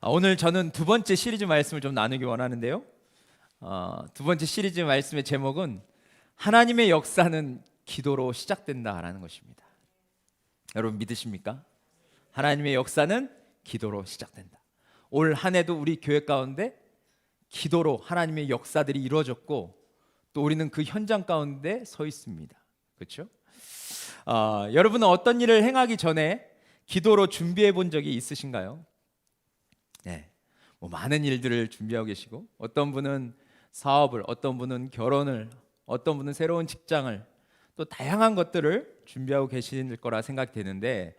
오늘 저는 두 번째 시리즈 말씀을 좀 나누기 원하는데요. 두 번째 시리즈 말씀의 제목은 하나님의 역사는 기도로 시작된다라는 것입니다. 여러분 믿으십니까? 하나님의 역사는 기도로 시작된다. 올 한 해도 우리 교회 가운데 기도로 하나님의 역사들이 이루어졌고 또 우리는 그 현장 가운데 서 있습니다. 그렇죠? 여러분은 어떤 일을 행하기 전에 기도로 준비해 본 적이 있으신가요? 네, 많은 일들을 준비하고 계시고 어떤 분은 사업을, 어떤 분은 결혼을, 어떤 분은 새로운 직장을 또 다양한 것들을 준비하고 계실 거라 생각되는데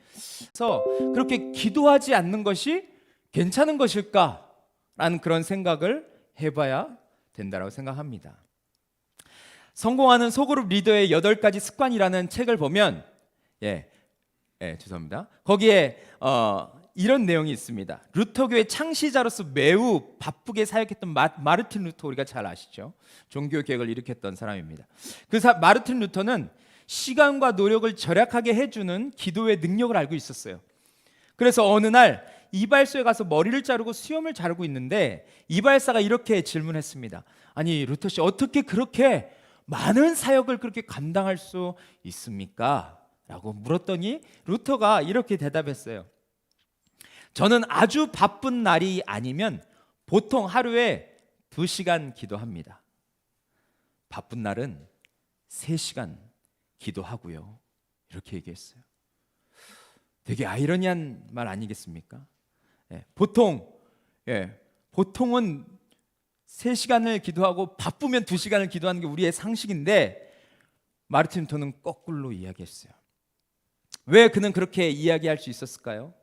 그래서 그렇게 기도하지 않는 것이 괜찮은 것일까라는 그런 생각을 해봐야 된다고 생각합니다. 성공하는 소그룹 리더의 8가지 습관이라는 책을 보면 죄송합니다. 거기에 이런 내용이 있습니다. 루터교의 창시자로서 매우 바쁘게 사역했던 마르틴 루터, 우리가 잘 아시죠? 종교 개혁을 일으켰던 사람입니다. 마르틴 루터는 시간과 노력을 절약하게 해주는 기도의 능력을 알고 있었어요. 그래서 어느 날 이발소에 가서 머리를 자르고 수염을 자르고 있는데 이발사가 이렇게 질문했습니다. 아니 루터 씨, 어떻게 그렇게 많은 사역을 그렇게 감당할 수 있습니까? 라고 물었더니 루터가 이렇게 대답했어요. 저는 아주 바쁜 날이 아니면 보통 하루에 2시간 기도합니다. 바쁜 날은 3시간 기도하고요. 이렇게 얘기했어요. 되게 아이러니한 말 아니겠습니까? 보통은 3시간을 기도하고 바쁘면 2시간을 기도하는 게 우리의 상식인데 마르틴 루터는 거꾸로 이야기했어요. 왜 그는 그렇게 이야기할 수 있었을까요?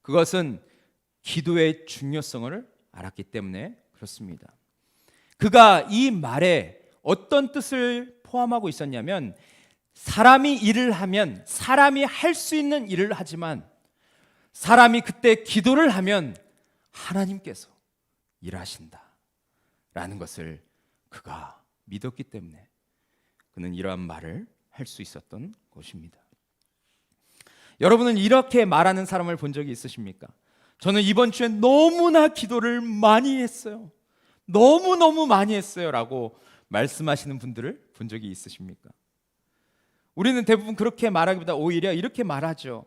그것은 기도의 중요성을 알았기 때문에 그렇습니다. 그가 이 말에 어떤 뜻을 포함하고 있었냐면 사람이 일을 하면 사람이 할 수 있는 일을 하지만 사람이 그때 기도를 하면 하나님께서 일하신다 라는 것을 그가 믿었기 때문에 그는 이러한 말을 할 수 있었던 것입니다. 여러분은 이렇게 말하는 사람을 본 적이 있으십니까? 저는 이번 주에 너무나 기도를 많이 했어요. 너무너무 많이 했어요 라고 말씀하시는 분들을 본 적이 있으십니까? 우리는 대부분 그렇게 말하기보다 오히려 이렇게 말하죠.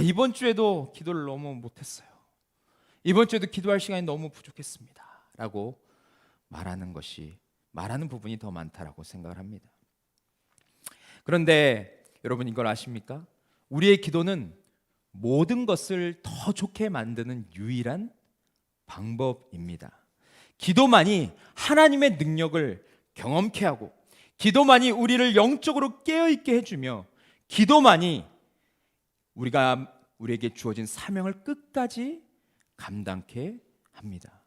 이번 주에도 기도를 너무 못했어요. 이번 주에도 기도할 시간이 너무 부족했습니다 라고 말하는 부분이 더 많다라고 생각을 합니다. 그런데 여러분 이걸 아십니까? 우리의 기도는 모든 것을 더 좋게 만드는 유일한 방법입니다. 기도만이 하나님의 능력을 경험케 하고 기도만이 우리를 영적으로 깨어있게 해주며 기도만이 우리에게 주어진 사명을 끝까지 감당케 합니다.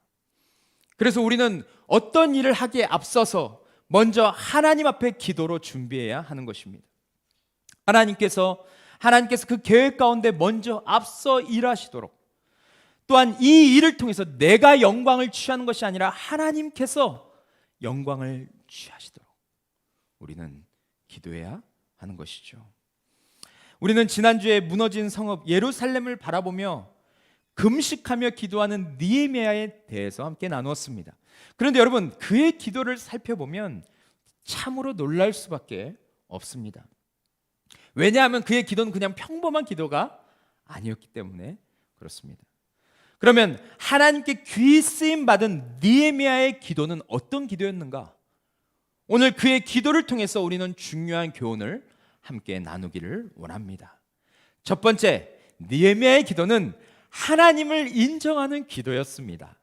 그래서 우리는 어떤 일을 하기에 앞서서 먼저 하나님 앞에 기도로 준비해야 하는 것입니다. 하나님께서 그 계획 가운데 먼저 앞서 일하시도록, 또한 이 일을 통해서 내가 영광을 취하는 것이 아니라 하나님께서 영광을 취하시도록 우리는 기도해야 하는 것이죠. 우리는 지난주에 무너진 성읍 예루살렘을 바라보며 금식하며 기도하는 느헤미야에 대해서 함께 나누었습니다. 그런데 여러분, 그의 기도를 살펴보면 참으로 놀랄 수밖에 없습니다. 왜냐하면 그의 기도는 그냥 평범한 기도가 아니었기 때문에 그렇습니다. 그러면 하나님께 귀 쓰임 받은 느헤미야의 기도는 어떤 기도였는가? 오늘 그의 기도를 통해서 우리는 중요한 교훈을 함께 나누기를 원합니다. 첫 번째, 느헤미야의 기도는 하나님을 인정하는 기도였습니다.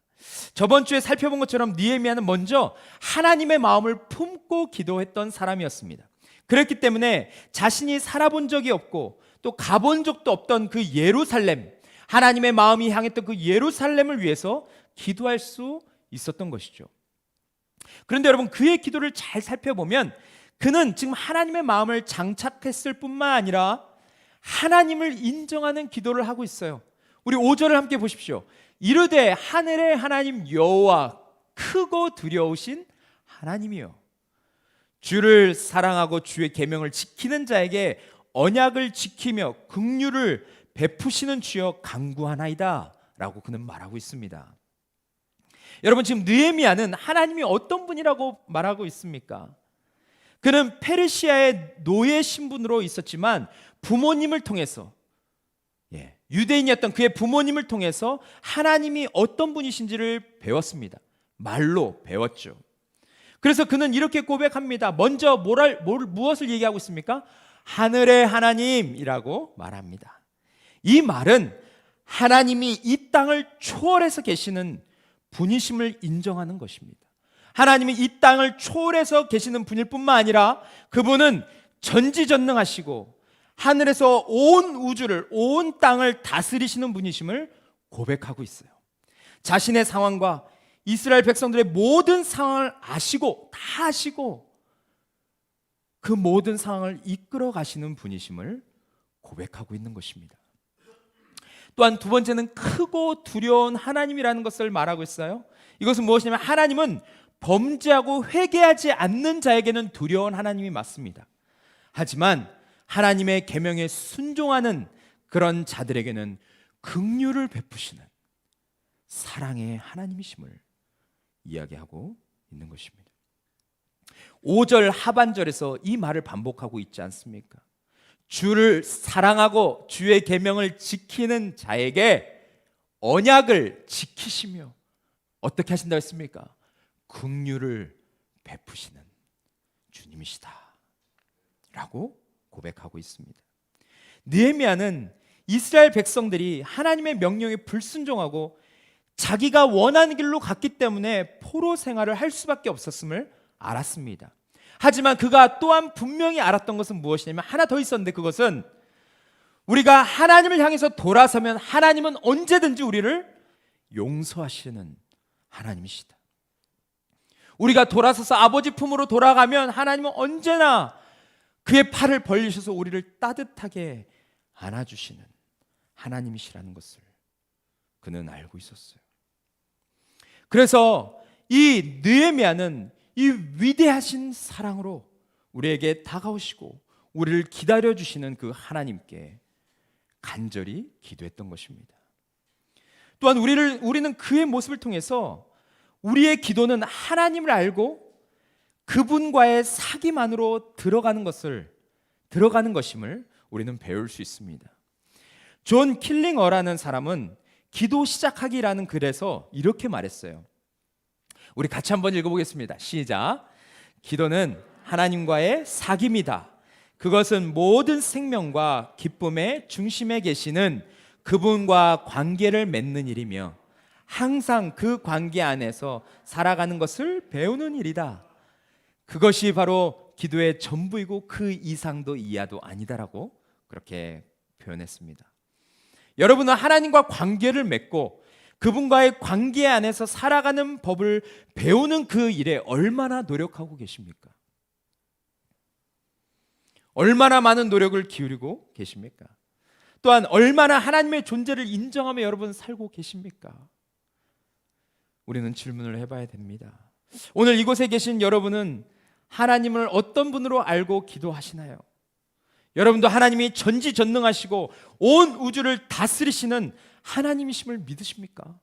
저번 주에 살펴본 것처럼 느헤미야는 먼저 하나님의 마음을 품고 기도했던 사람이었습니다. 그렇기 때문에 자신이 살아본 적이 없고 또 가본 적도 없던 그 예루살렘, 하나님의 마음이 향했던 그 예루살렘을 위해서 기도할 수 있었던 것이죠. 그런데 여러분, 그의 기도를 잘 살펴보면 그는 지금 하나님의 마음을 장착했을 뿐만 아니라 하나님을 인정하는 기도를 하고 있어요. 우리 5절을 함께 보십시오. 이르되 하늘의 하나님 여호와 크고 두려우신 하나님이요 주를 사랑하고 주의 계명을 지키는 자에게 언약을 지키며 긍휼을 베푸시는 주여 간구하나이다 라고 그는 말하고 있습니다. 여러분, 지금 느헤미야는 하나님이 어떤 분이라고 말하고 있습니까? 그는 페르시아의 노예 신분으로 있었지만 부모님을 통해서, 유대인이었던 그의 부모님을 통해서 하나님이 어떤 분이신지를 배웠습니다. 말로 배웠죠. 그래서 그는 이렇게 고백합니다. 먼저 무엇을 얘기하고 있습니까? 하늘의 하나님이라고 말합니다. 이 말은 하나님이 이 땅을 초월해서 계시는 분이심을 인정하는 것입니다. 하나님이 이 땅을 초월해서 계시는 분일 뿐만 아니라 그분은 전지전능하시고 하늘에서 온 우주를, 온 땅을 다스리시는 분이심을 고백하고 있어요. 자신의 상황과 이스라엘 백성들의 모든 상황을 아시고, 다 아시고 그 모든 상황을 이끌어 가시는 분이심을 고백하고 있는 것입니다. 또한 두 번째는 크고 두려운 하나님이라는 것을 말하고 있어요. 이것은 무엇이냐면 하나님은 범죄하고 회개하지 않는 자에게는 두려운 하나님이 맞습니다. 하지만 하나님의 계명에 순종하는 그런 자들에게는 긍휼을 베푸시는 사랑의 하나님이심을 이야기하고 있는 것입니다. 5절 하반절에서 이 말을 반복하고 있지 않습니까? 주를 사랑하고 주의 계명을 지키는 자에게 언약을 지키시며 어떻게 하신다고 했습니까? 긍휼을 베푸시는 주님이시다 라고 고백하고 있습니다. 느헤미야는 이스라엘 백성들이 하나님의 명령에 불순종하고 자기가 원하는 길로 갔기 때문에 포로 생활을 할 수밖에 없었음을 알았습니다. 하지만 그가 또한 분명히 알았던 것은 무엇이냐면 하나 더 있었는데, 그것은 우리가 하나님을 향해서 돌아서면 하나님은 언제든지 우리를 용서하시는 하나님이시다. 우리가 돌아서서 아버지 품으로 돌아가면 하나님은 언제나 그의 팔을 벌리셔서 우리를 따뜻하게 안아주시는 하나님이시라는 것을 그는 알고 있었어요. 그래서 이 느헤미야는 이 위대하신 사랑으로 우리에게 다가오시고 우리를 기다려주시는 그 하나님께 간절히 기도했던 것입니다. 또한 우리는 그의 모습을 통해서 우리의 기도는 하나님을 알고 그분과의 사귐 안으로 들어가는 것임을 우리는 배울 수 있습니다. 존 킬링어라는 사람은 기도 시작하기라는 글에서 이렇게 말했어요. 우리 같이 한번 읽어보겠습니다. 시작. 기도는 하나님과의 사귐이다. 그것은 모든 생명과 기쁨의 중심에 계시는 그분과 관계를 맺는 일이며 항상 그 관계 안에서 살아가는 것을 배우는 일이다. 그것이 바로 기도의 전부이고 그 이상도 이하도 아니다라고 그렇게 표현했습니다. 여러분은 하나님과 관계를 맺고 그분과의 관계 안에서 살아가는 법을 배우는 그 일에 얼마나 노력하고 계십니까? 얼마나 많은 노력을 기울이고 계십니까? 또한 얼마나 하나님의 존재를 인정하며 여러분 살고 계십니까? 우리는 질문을 해봐야 됩니다. 오늘 이곳에 계신 여러분은 하나님을 어떤 분으로 알고 기도하시나요? 여러분도 하나님이 전지전능하시고 온 우주를 다스리시는 하나님이심을 믿으십니까?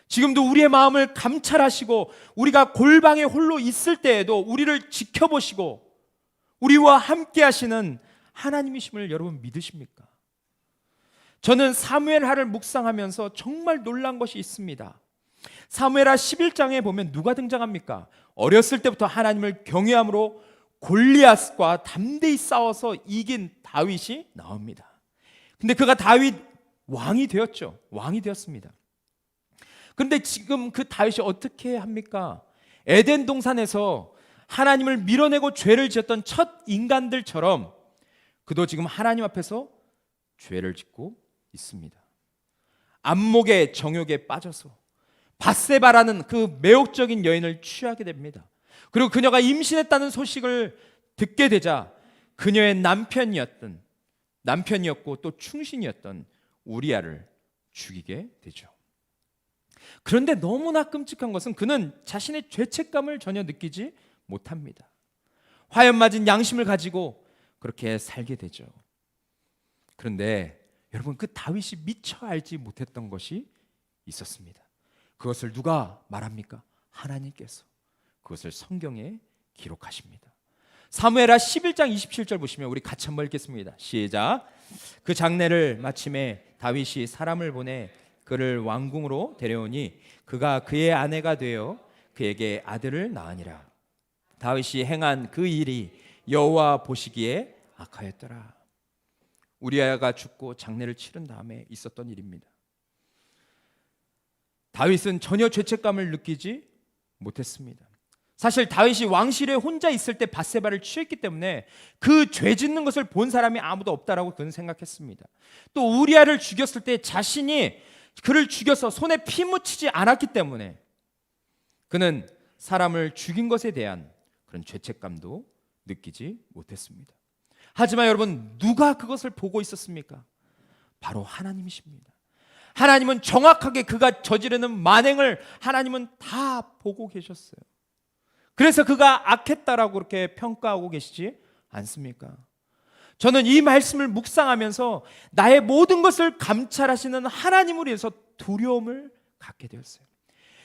지금도 우리의 마음을 감찰하시고 우리가 골방에 홀로 있을 때에도 우리를 지켜보시고 우리와 함께 하시는 하나님이심을 여러분 믿으십니까? 저는 사무엘하를 묵상하면서 정말 놀란 것이 있습니다. 사무엘하 11장에 보면 누가 등장합니까? 어렸을 때부터 하나님을 경외함으로 골리앗과 담대히 싸워서 이긴 다윗이 나옵니다. 근데 그가 다윗 왕이 되었죠. 왕이 되었습니다. 그런데 지금 그 다윗이 어떻게 합니까? 에덴 동산에서 하나님을 밀어내고 죄를 지었던 첫 인간들처럼 그도 지금 하나님 앞에서 죄를 짓고 있습니다. 안목의 정욕에 빠져서 bat세바라는 그 매혹적인 여인을 취하게 됩니다. 그리고 그녀가 임신했다는 소식을 듣게 되자 그녀의 남편이었고 또 충신이었던 우리아를 죽이게 되죠. 그런데 너무나 끔찍한 것은 그는 자신의 죄책감을 전혀 느끼지 못합니다. 화염 맞은 양심을 가지고 그렇게 살게 되죠. 그런데 여러분, 그 다윗이 미처 알지 못했던 것이 있었습니다. 그것을 누가 말합니까? 하나님께서 그것을 성경에 기록하십니다. 사무엘하 11장 27절 보시면 우리 같이 한번 읽겠습니다. 시작. 그 장례를 마침에 다윗이 사람을 보내 그를 왕궁으로 데려오니 그가 그의 아내가 되어 그에게 아들을 낳으니라. 다윗이 행한 그 일이 여호와 보시기에 악하였더라. 우리아가 죽고 장례를 치른 다음에 있었던 일입니다. 다윗은 전혀 죄책감을 느끼지 못했습니다. 사실 다윗이 왕실에 혼자 있을 때 밧세바를 취했기 때문에 그 죄 짓는 것을 본 사람이 아무도 없다라고 그는 생각했습니다. 또 우리아를 죽였을 때 자신이 그를 죽여서 손에 피 묻히지 않았기 때문에 그는 사람을 죽인 것에 대한 그런 죄책감도 느끼지 못했습니다. 하지만 여러분, 누가 그것을 보고 있었습니까? 바로 하나님이십니다. 하나님은 정확하게 그가 저지르는 만행을 하나님은 다 보고 계셨어요. 그래서 그가 악했다라고 그렇게 평가하고 계시지 않습니까? 저는 이 말씀을 묵상하면서 나의 모든 것을 감찰하시는 하나님을 위해서 두려움을 갖게 되었어요.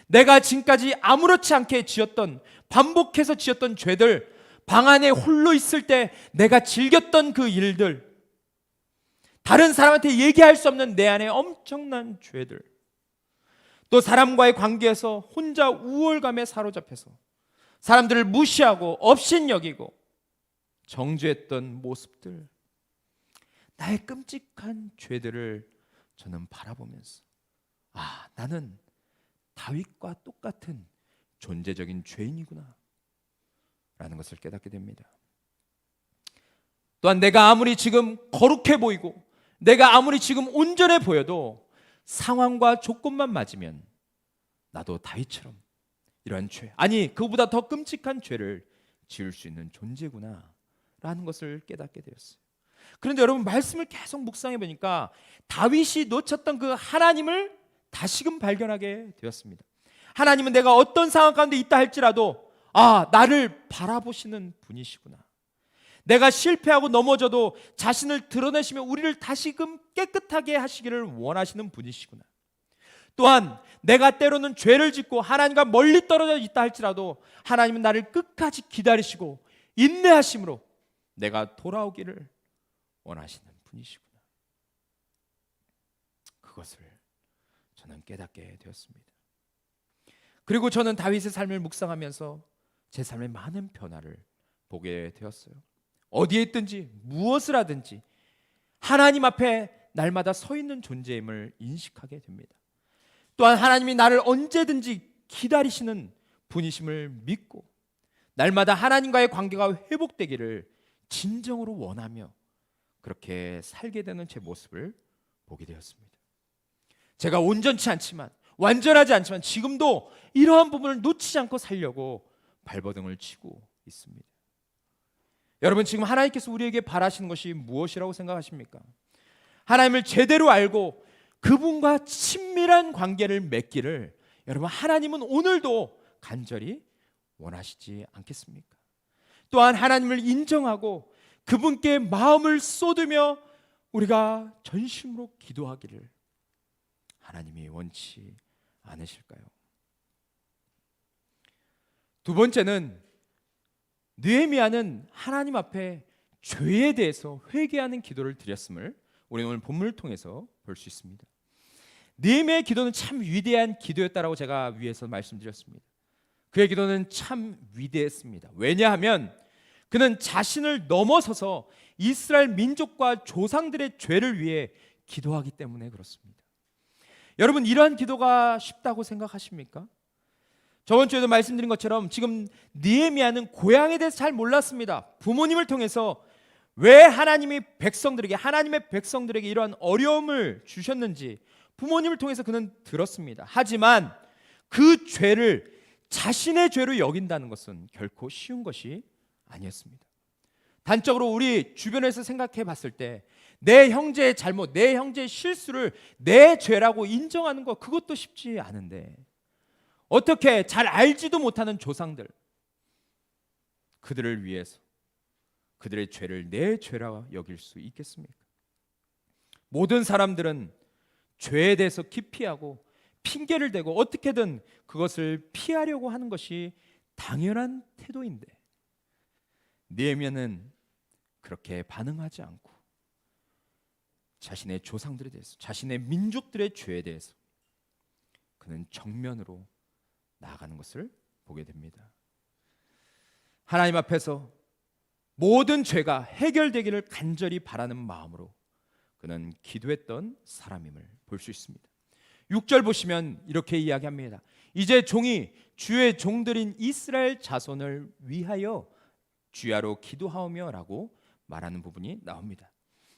내가 지금까지 아무렇지 않게 지었던, 반복해서 지었던 죄들, 방 안에 홀로 있을 때 내가 즐겼던 그 일들, 다른 사람한테 얘기할 수 없는 내 안에 엄청난 죄들, 또 사람과의 관계에서 혼자 우월감에 사로잡혀서 사람들을 무시하고 업신여기고 정죄했던 모습들, 나의 끔찍한 죄들을 저는 바라보면서 나는 다윗과 똑같은 존재적인 죄인이구나 라는 것을 깨닫게 됩니다. 또한 내가 아무리 지금 거룩해 보이고 내가 아무리 지금 온전해 보여도 상황과 조건만 맞으면 나도 다윗처럼 이러한 죄, 아니 그보다 더 끔찍한 죄를 지을 수 있는 존재구나 라는 것을 깨닫게 되었어요. 그런데 여러분, 말씀을 계속 묵상해 보니까 다윗이 놓쳤던 그 하나님을 다시금 발견하게 되었습니다. 하나님은 내가 어떤 상황 가운데 있다 할지라도 나를 바라보시는 분이시구나. 내가 실패하고 넘어져도 자신을 드러내시며 우리를 다시금 깨끗하게 하시기를 원하시는 분이시구나. 또한 내가 때로는 죄를 짓고 하나님과 멀리 떨어져 있다 할지라도 하나님은 나를 끝까지 기다리시고 인내하심으로 내가 돌아오기를 원하시는 분이시구나. 그것을 저는 깨닫게 되었습니다. 그리고 저는 다윗의 삶을 묵상하면서 제 삶의 많은 변화를 보게 되었어요. 어디에 있든지 무엇을 하든지 하나님 앞에 날마다 서 있는 존재임을 인식하게 됩니다. 또한 하나님이 나를 언제든지 기다리시는 분이심을 믿고 날마다 하나님과의 관계가 회복되기를 진정으로 원하며 그렇게 살게 되는 제 모습을 보게 되었습니다. 제가 온전치 않지만, 완전하지 않지만 지금도 이러한 부분을 놓치지 않고 살려고 발버둥을 치고 있습니다. 여러분, 지금 하나님께서 우리에게 바라시는 것이 무엇이라고 생각하십니까? 하나님을 제대로 알고 그분과 친밀한 관계를 맺기를 여러분, 하나님은 오늘도 간절히 원하시지 않겠습니까? 또한 하나님을 인정하고 그분께 마음을 쏟으며 우리가 전심으로 기도하기를 하나님이 원치 않으실까요? 두 번째는 느헤미야는 하나님 앞에 죄에 대해서 회개하는 기도를 드렸음을 우리는 오늘 본문을 통해서 볼 수 있습니다. 느헤미야의 기도는 참 위대한 기도였다라고 제가 위에서 말씀드렸습니다. 그의 기도는 참 위대했습니다. 왜냐하면 그는 자신을 넘어서서 이스라엘 민족과 조상들의 죄를 위해 기도하기 때문에 그렇습니다. 여러분, 이러한 기도가 쉽다고 생각하십니까? 저번 주에도 말씀드린 것처럼 지금 느헤미야는 고향에 대해서 잘 몰랐습니다. 부모님을 통해서 왜 하나님이 하나님의 백성들에게 이러한 어려움을 주셨는지 부모님을 통해서 그는 들었습니다. 하지만 그 죄를 자신의 죄로 여긴다는 것은 결코 쉬운 것이 아니었습니다. 단적으로 우리 주변에서 생각해 봤을 때 내 형제의 잘못, 내 형제의 실수를 내 죄라고 인정하는 것, 그것도 쉽지 않은데 어떻게 잘 알지도 못하는 조상들, 그들을 위해서 그들의 죄를 내 죄라 여길 수 있겠습니까? 모든 사람들은 죄에 대해서 기피하고 핑계를 대고 어떻게든 그것을 피하려고 하는 것이 당연한 태도인데 느헤미야는 그렇게 반응하지 않고 자신의 조상들에 대해서, 자신의 민족들의 죄에 대해서 그는 정면으로 나아가는 것을 보게 됩니다. 하나님 앞에서 모든 죄가 해결되기를 간절히 바라는 마음으로 그는 기도했던 사람임을 볼 수 있습니다. 6절 보시면 이렇게 이야기합니다. 이제 종이 주의 종들인 이스라엘 자손을 위하여 주야로 기도하오며 라고 말하는 부분이 나옵니다.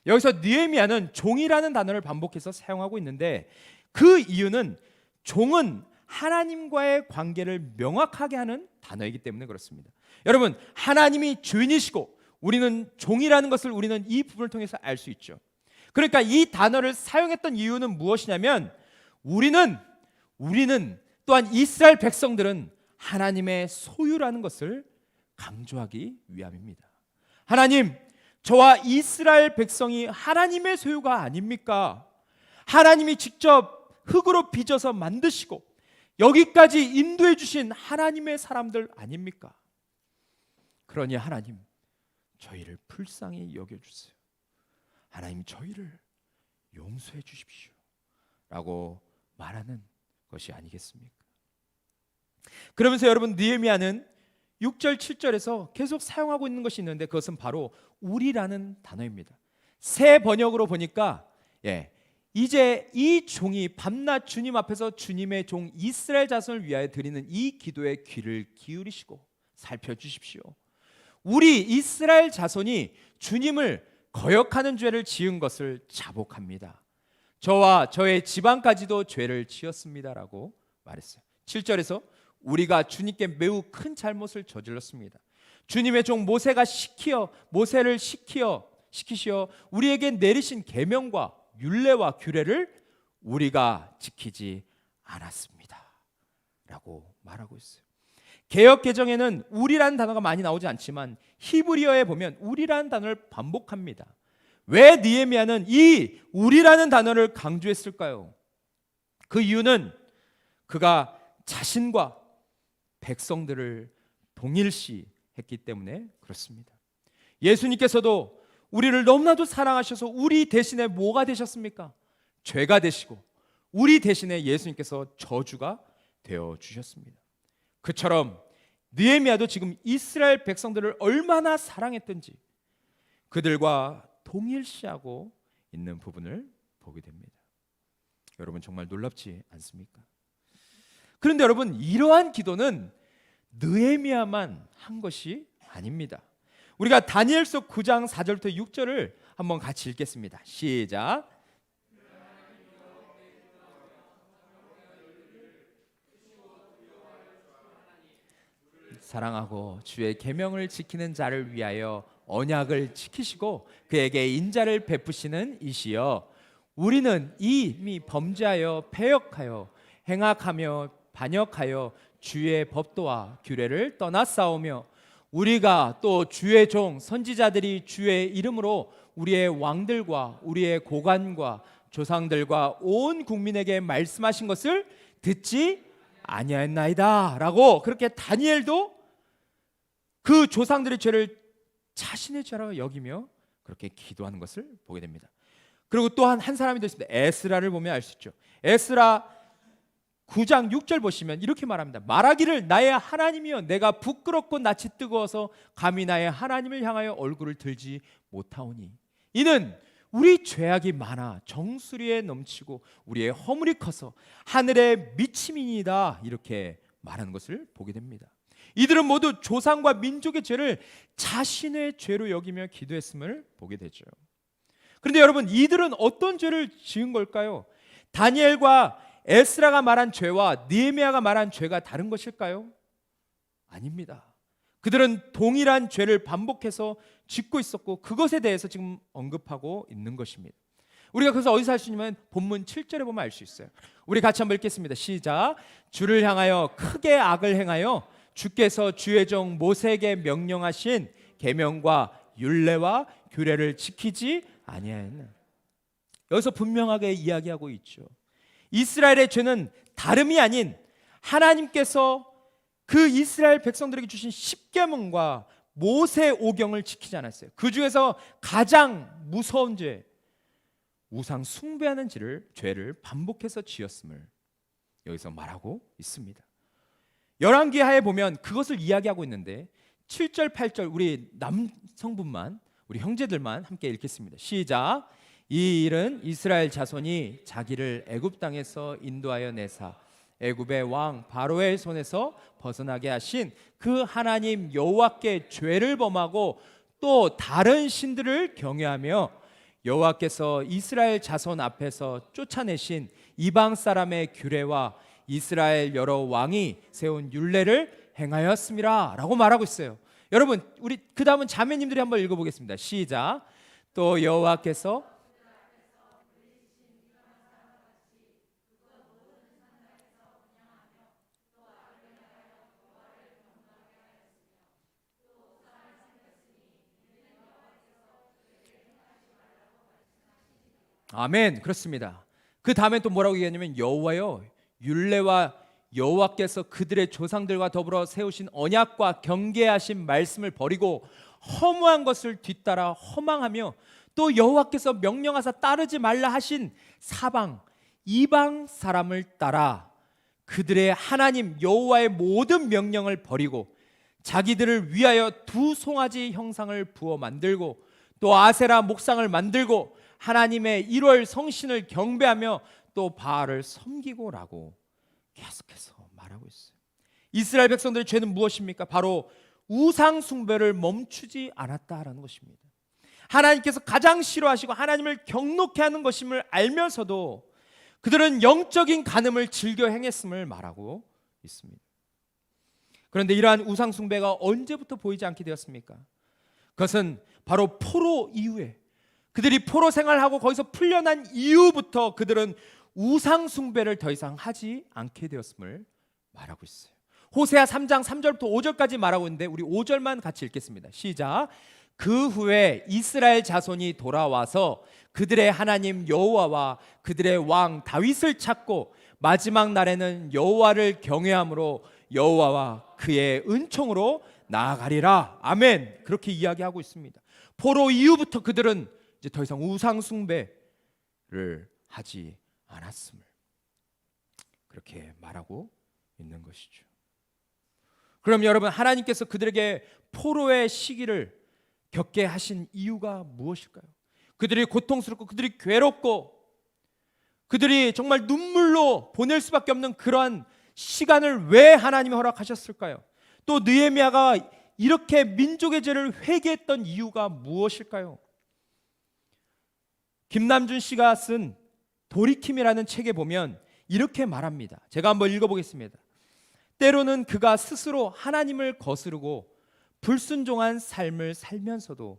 여기서 느헤미야는 종이라는 단어를 반복해서 사용하고 있는데 그 이유는 종은 하나님과의 관계를 명확하게 하는 단어이기 때문에 그렇습니다. 여러분, 하나님이 주인이시고 우리는 종이라는 것을 우리는 이 부분을 통해서 알 수 있죠. 그러니까 이 단어를 사용했던 이유는 무엇이냐면 우리는 또한 이스라엘 백성들은 하나님의 소유라는 것을 강조하기 위함입니다. 하나님, 저와 이스라엘 백성이 하나님의 소유가 아닙니까? 하나님이 직접 흙으로 빚어서 만드시고 여기까지 인도해 주신 하나님의 사람들 아닙니까? 그러니 하나님, 저희를 불쌍히 여겨주세요. 하나님, 저희를 용서해 주십시오 라고 말하는 것이 아니겠습니까? 그러면서 여러분, 느헤미야는 6절 7절에서 계속 사용하고 있는 것이 있는데 그것은 바로 우리라는 단어입니다. 새 번역으로 보니까 이제 이 종이 밤낮 주님 앞에서 주님의 종 이스라엘 자손을 위하여 드리는 이 기도에 귀를 기울이시고 살펴주십시오. 우리 이스라엘 자손이 주님을 거역하는 죄를 지은 것을 자복합니다. 저와 저의 집안까지도 죄를 지었습니다라고 말했어요. 7절에서 우리가 주님께 매우 큰 잘못을 저질렀습니다. 주님의 종 모세를 시키시어 우리에게 내리신 계명과 율례와 규례를 우리가 지키지 않았습니다 라고 말하고 있어요. 개역 개정에는 우리라는 단어가 많이 나오지 않지만 히브리어에 보면 우리라는 단어를 반복합니다. 왜 느헤미야는 이 우리라는 단어를 강조했을까요? 그 이유는 그가 자신과 백성들을 동일시했기 때문에 그렇습니다. 예수님께서도 우리를 너무나도 사랑하셔서 우리 대신에 뭐가 되셨습니까? 죄가 되시고 우리 대신에 예수님께서 저주가 되어 주셨습니다. 그처럼 느헤미야도 지금 이스라엘 백성들을 얼마나 사랑했던지 그들과 동일시하고 있는 부분을 보게 됩니다. 여러분, 정말 놀랍지 않습니까? 그런데 여러분, 이러한 기도는 느헤미야만 한 것이 아닙니다. 우리가 다니엘서 9장 4절부터 6절을 한번 같이 읽겠습니다. 시작. 사랑하고 주의 계명을 지키는 자를 위하여 언약을 지키시고 그에게 인자를 베푸시는 이시여, 우리는 이미 범죄하여 패역하여 행악하며 반역하여 주의 법도와 규례를 떠나싸우며 우리가 또 주의 종 선지자들이 주의 이름으로 우리의 왕들과 우리의 고관과 조상들과 온 국민에게 말씀하신 것을 듣지 아니하였나이다 라고, 그렇게 다니엘도 그 조상들의 죄를 자신의 죄라고 여기며 그렇게 기도하는 것을 보게 됩니다. 그리고 또한 한 사람이 더 있습니다. 에스라를 보면 알 수 있죠. 에스라 9장 6절 보시면 이렇게 말합니다. 말하기를 나의 하나님이여, 내가 부끄럽고 낯이 뜨거워서 감히 나의 하나님을 향하여 얼굴을 들지 못하오니 이는 우리 죄악이 많아 정수리에 넘치고 우리의 허물이 커서 하늘의 미침이니이다, 이렇게 말하는 것을 보게 됩니다. 이들은 모두 조상과 민족의 죄를 자신의 죄로 여기며 기도했음을 보게 되죠. 그런데 여러분, 이들은 어떤 죄를 지은 걸까요? 다니엘과 에스라가 말한 죄와 느헤미야가 말한 죄가 다른 것일까요? 아닙니다. 그들은 동일한 죄를 반복해서 짓고 있었고 그것에 대해서 지금 언급하고 있는 것입니다. 우리가 그래서 어디서 알 수 있냐면 본문 7절에 보면 알 수 있어요. 우리 같이 한번 읽겠습니다. 시작. 주를 향하여 크게 악을 행하여 주께서 주의 종 모세에게 명령하신 계명과 율례와 규례를 지키지 아니하였나. 여기서 분명하게 이야기하고 있죠. 이스라엘의 죄는 다름이 아닌 하나님께서 그 이스라엘 백성들에게 주신 십계명과 모세 오경을 지키지 않았어요. 그 중에서 가장 무서운 죄, 우상 숭배하는 죄를 반복해서 지었음을 여기서 말하고 있습니다. 열왕기하에 보면 그것을 이야기하고 있는데 7절 8절 우리 남성분만, 우리 형제들만 함께 읽겠습니다. 시작. 이 일은 이스라엘 자손이 자기를 애굽 땅에서 인도하여 내사 애굽의 왕 바로의 손에서 벗어나게 하신 그 하나님 여호와께 죄를 범하고 또 다른 신들을 경외하며 여호와께서 이스라엘 자손 앞에서 쫓아내신 이방 사람의 규례와 이스라엘 여러 왕이 세운 율례를 행하였음이라 라고 말하고 있어요. 여러분, 우리 그 다음은 자매님들이 한번 읽어보겠습니다. 시작. 또 여호와께서 아멘. 그렇습니다. 그 다음에 또 뭐라고 얘기하냐면 여호와여 율례와 여호와께서 그들의 조상들과 더불어 세우신 언약과 경계하신 말씀을 버리고 허무한 것을 뒤따라 허망하며 또 여호와께서 명령하사 따르지 말라 하신 사방 이방 사람을 따라 그들의 하나님 여호와의 모든 명령을 버리고 자기들을 위하여 두 송아지 형상을 부어 만들고 또 아세라 목상을 만들고 하나님의 1월 성신을 경배하며 또 바알을 섬기고라고 계속해서 말하고 있어요. 이스라엘 백성들의 죄는 무엇입니까? 바로 우상 숭배를 멈추지 않았다라는 것입니다. 하나님께서 가장 싫어하시고 하나님을 경노케 하는 것임을 알면서도 그들은 영적인 간음을 즐겨 행했음을 말하고 있습니다. 그런데 이러한 우상 숭배가 언제부터 보이지 않게 되었습니까? 그것은 바로 포로 이후에 그들이 포로 생활하고 거기서 풀려난 이후부터 그들은 우상 숭배를 더 이상 하지 않게 되었음을 말하고 있어요. 호세아 3장 3절부터 5절까지 말하고 있는데 우리 5절만 같이 읽겠습니다. 시작. 그 후에 이스라엘 자손이 돌아와서 그들의 하나님 여호와와 그들의 왕 다윗을 찾고 마지막 날에는 여호와를 경외함으로 여호와와 그의 은총으로 나아가리라. 아멘. 그렇게 이야기하고 있습니다. 포로 이후부터 그들은 이제 더 이상 우상 숭배를 하지 않았음을 그렇게 말하고 있는 것이죠. 그럼 여러분, 하나님께서 그들에게 포로의 시기를 겪게 하신 이유가 무엇일까요? 그들이 고통스럽고 그들이 괴롭고 그들이 정말 눈물로 보낼 수밖에 없는 그러한 시간을 왜 하나님이 허락하셨을까요? 또 느헤미야가 이렇게 민족의 죄를 회개했던 이유가 무엇일까요? 김남준 씨가 쓴 돌이킴이라는 책에 보면 이렇게 말합니다. 제가 한번 읽어보겠습니다. 때로는 그가 스스로 하나님을 거스르고 불순종한 삶을 살면서도